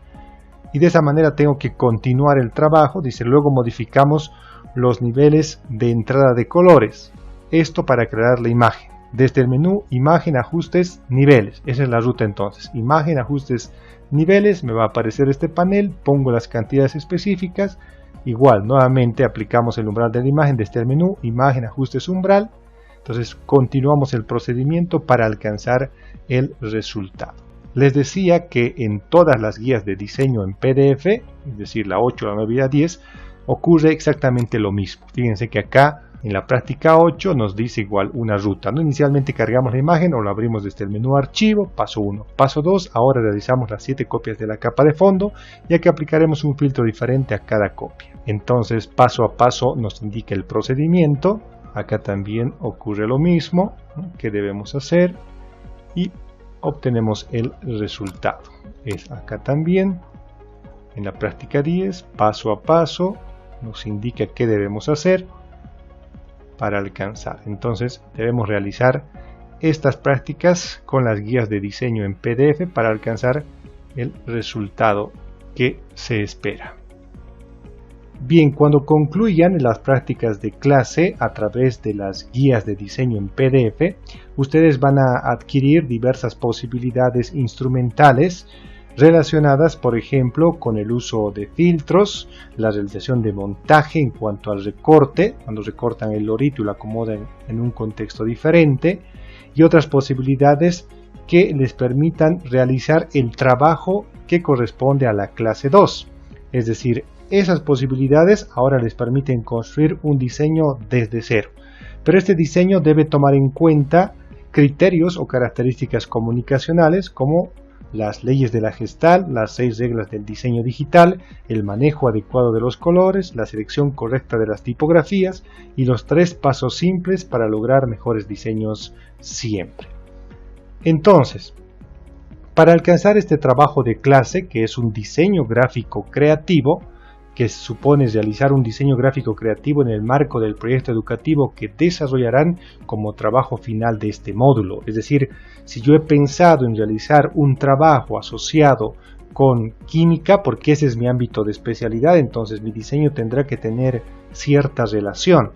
S1: Y de esa manera tengo que continuar el trabajo. Dice, luego modificamos los niveles de entrada de colores. Esto para crear la imagen. Desde el menú, imagen, ajustes, niveles. Esa es la ruta entonces. Imagen, ajustes, niveles. Me va a aparecer este panel. Pongo las cantidades específicas. Igual, nuevamente aplicamos el umbral de la imagen desde el menú, imagen, ajustes, umbral. Entonces continuamos el procedimiento para alcanzar el resultado. Les decía que en todas las guías de diseño en PDF, es decir, la 8, la 9 y la 10, ocurre exactamente lo mismo. Fíjense que acá en la práctica 8 nos dice igual una ruta, ¿no? Inicialmente cargamos la imagen o la abrimos desde el menú archivo, paso 1. Paso 2, ahora realizamos las 7 copias de la capa de fondo, ya que aplicaremos un filtro diferente a cada copia. Entonces paso a paso nos indica el procedimiento. Acá también ocurre lo mismo, ¿no? Que debemos hacer y obtenemos el resultado. Es acá también en la práctica 10, paso a paso nos indica qué debemos hacer para alcanzar. Entonces debemos realizar estas prácticas con las guías de diseño en PDF para alcanzar el resultado que se espera. Bien, cuando concluyan las prácticas de clase a través de las guías de diseño en PDF, ustedes van a adquirir diversas posibilidades instrumentales relacionadas, por ejemplo, con el uso de filtros, la realización de montaje en cuanto al recorte, cuando recortan el lorito y lo acomodan en un contexto diferente, y otras posibilidades que les permitan realizar el trabajo que corresponde a la clase 2. Es decir, esas posibilidades ahora les permiten construir un diseño desde cero. Pero este diseño debe tomar en cuenta criterios o características comunicacionales como las leyes de la Gestalt, las 6 reglas del diseño digital, el manejo adecuado de los colores, la selección correcta de las tipografías y los 3 pasos simples para lograr mejores diseños siempre. Entonces, para alcanzar este trabajo de clase, que es un diseño gráfico creativo, que supone realizar un diseño gráfico creativo en el marco del proyecto educativo que desarrollarán como trabajo final de este módulo. Es decir, si yo he pensado en realizar un trabajo asociado con química, porque ese es mi ámbito de especialidad, entonces mi diseño tendrá que tener cierta relación.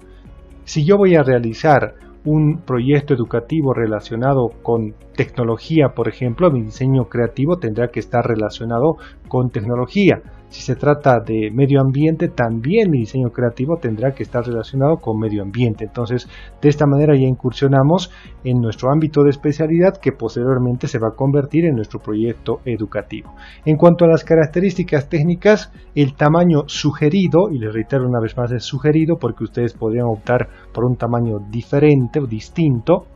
S1: Si yo voy a realizar un proyecto educativo relacionado con tecnología, por ejemplo, mi diseño creativo tendrá que estar relacionado con tecnología. Si se trata de medio ambiente, también mi diseño creativo tendrá que estar relacionado con medio ambiente. Entonces, de esta manera ya incursionamos en nuestro ámbito de especialidad que posteriormente se va a convertir en nuestro proyecto educativo. En cuanto a las características técnicas, el tamaño sugerido, y les reitero una vez más, es sugerido porque ustedes podrían optar por un tamaño diferente o distinto.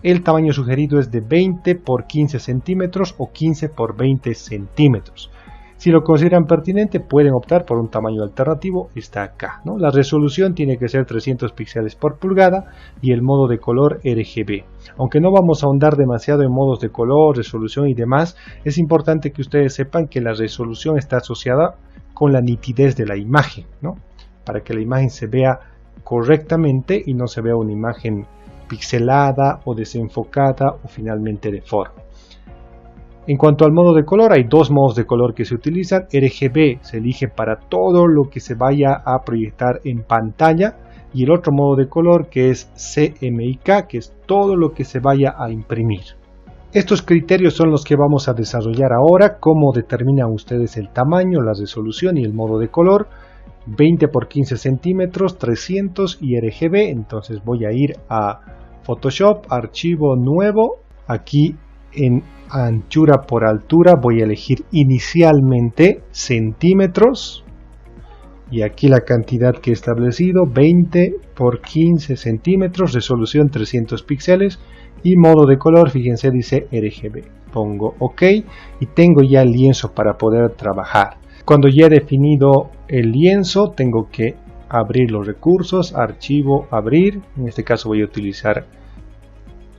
S1: El tamaño sugerido es de 20 por 15 centímetros o 15 por 20 centímetros. Si lo consideran pertinente, pueden optar por un tamaño alternativo, está acá, ¿no? La resolución tiene que ser 300 píxeles por pulgada y el modo de color RGB. Aunque no vamos a ahondar demasiado en modos de color, resolución y demás, es importante que ustedes sepan que la resolución está asociada con la nitidez de la imagen, ¿no? Para que la imagen se vea correctamente y no se vea una imagen pixelada o desenfocada o finalmente deforme. En cuanto al modo de color, hay 2 modos de color que se utilizan. RGB se elige para todo lo que se vaya a proyectar en pantalla y el otro modo de color que es CMYK, que es todo lo que se vaya a imprimir. Estos criterios son los que vamos a desarrollar ahora. Cómo determinan ustedes el tamaño, la resolución y el modo de color. 20 por 15 centímetros, 300 y RGB. Entonces voy a ir a Photoshop, archivo nuevo, aquí en anchura por altura voy a elegir inicialmente centímetros y aquí la cantidad que he establecido 20 por 15 centímetros, resolución 300 píxeles y modo de color, fíjense, dice RGB. Pongo OK y tengo ya el lienzo para poder trabajar. Cuando ya he definido el lienzo tengo que abrir los recursos, archivo, abrir. En este caso voy a utilizar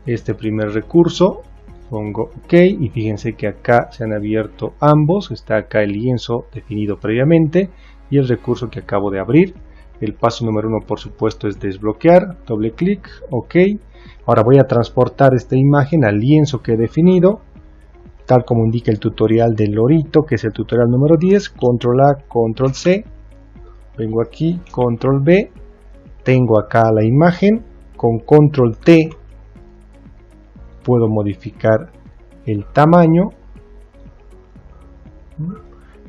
S1: este primer recurso. pongo OK y fíjense que acá se han abierto ambos. Está acá el lienzo definido previamente y el recurso que acabo de abrir. El paso número 1 por supuesto es desbloquear, doble clic, OK. Ahora voy a transportar esta imagen al lienzo que he definido, tal como indica el tutorial del lorito, que es el tutorial número 10. Control A, Control C, vengo aquí, Control B, tengo acá la imagen, con Control T puedo modificar el tamaño.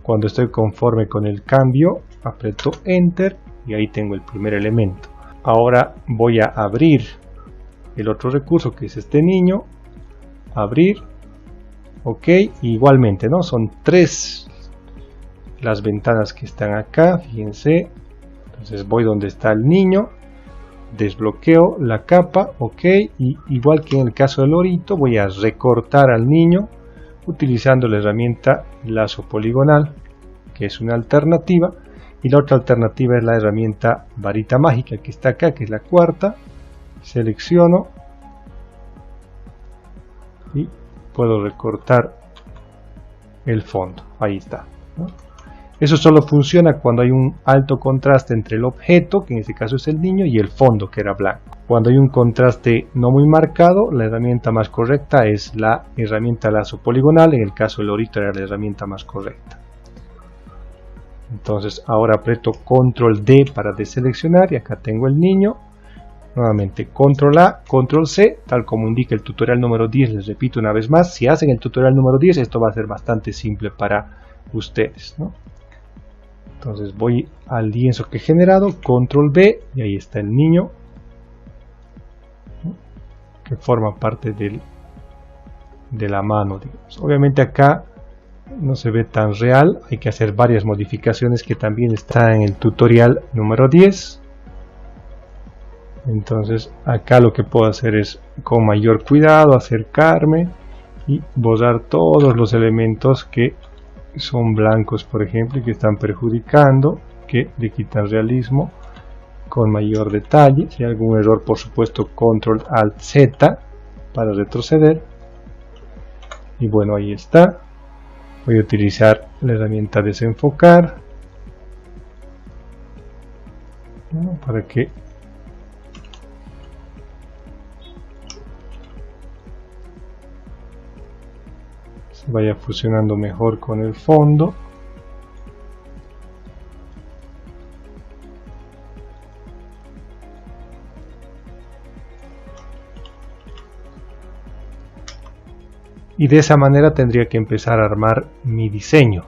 S1: Cuando estoy conforme con el cambio, aprieto Enter y ahí tengo el primer elemento. Ahora voy a abrir el otro recurso, que es este niño, abrir, OK, igualmente, ¿no? Son 3 las ventanas que están acá, fíjense. Entonces voy donde está el niño, desbloqueo la capa, OK, y igual que en el caso del lorito, voy a recortar al niño utilizando la herramienta lazo poligonal, que es una alternativa, y la otra alternativa es la herramienta varita mágica, que está acá, que es la cuarta. Selecciono y puedo recortar el fondo, ahí está, ¿no? Eso solo funciona cuando hay un alto contraste entre el objeto, que en este caso es el niño, y el fondo, que era blanco. Cuando hay un contraste no muy marcado, la herramienta más correcta es la herramienta lazo poligonal. En el caso del lorito era la herramienta más correcta. Entonces ahora aprieto Control D para deseleccionar y acá tengo el niño. Nuevamente Control A, Control C, tal como indica el tutorial número 10. Les repito una vez más, si hacen el tutorial número 10, esto va a ser bastante simple para ustedes, ¿no? Entonces voy al lienzo que he generado, Control B, y ahí está el niño, ¿no?, que forma parte de la mano, digamos. Obviamente acá no se ve tan real, hay que hacer varias modificaciones que también están en el tutorial número 10. Entonces acá lo que puedo hacer es con mayor cuidado acercarme y borrar todos los elementos que son blancos, por ejemplo, y que están perjudicando, que le quitan realismo, con mayor detalle. Si hay algún error, por supuesto, Control Alt Z para retroceder. Y bueno, ahí está. Voy a utilizar la herramienta desenfocar, ¿no?, para que se vaya fusionando mejor con el fondo. Y de esa manera tendría que empezar a armar mi diseño.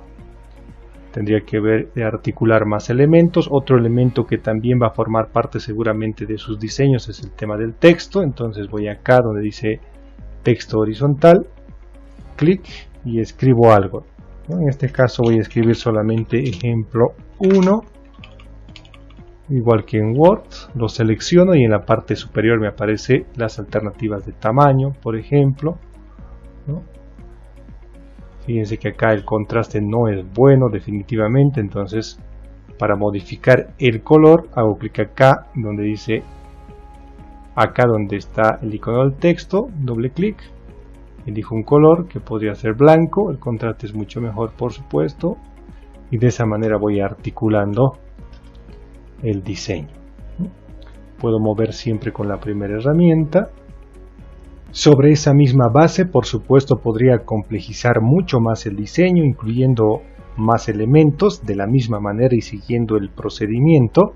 S1: Tendría que ver de articular más elementos. Otro elemento que también va a formar parte seguramente de sus diseños es el tema del texto. Entonces voy acá donde dice texto horizontal, clic y escribo algo, ¿no? En este caso voy a escribir solamente ejemplo 1, igual que en Word. Lo selecciono y en la parte superior me aparecen las alternativas de tamaño, por ejemplo, ¿no? Fíjense que acá el contraste no es bueno definitivamente, entonces para modificar el color hago clic acá donde dice, acá donde está el icono del texto, doble clic, elijo un color que podría ser blanco, el contraste es mucho mejor por supuesto, y de esa manera voy articulando el diseño. Puedo mover siempre con la primera herramienta. Sobre esa misma base, por supuesto, podría complejizar mucho más el diseño, incluyendo más elementos de la misma manera y siguiendo el procedimiento.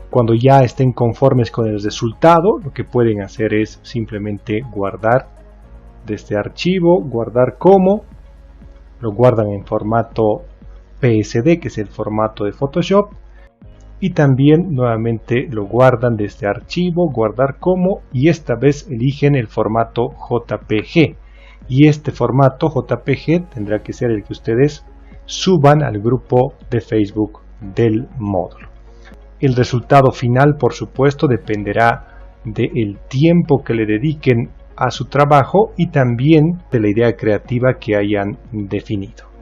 S1: Cuando ya estén conformes con el resultado, lo que pueden hacer es simplemente guardar de este archivo, guardar como, lo guardan en formato PSD, que es el formato de Photoshop, y también nuevamente lo guardan de este archivo, guardar como, y esta vez eligen el formato JPG. y este formato JPG tendrá que ser el que ustedes suban al grupo de Facebook del módulo. El resultado final, por supuesto, dependerá del tiempo que le dediquen a su trabajo y también de la idea creativa que hayan definido.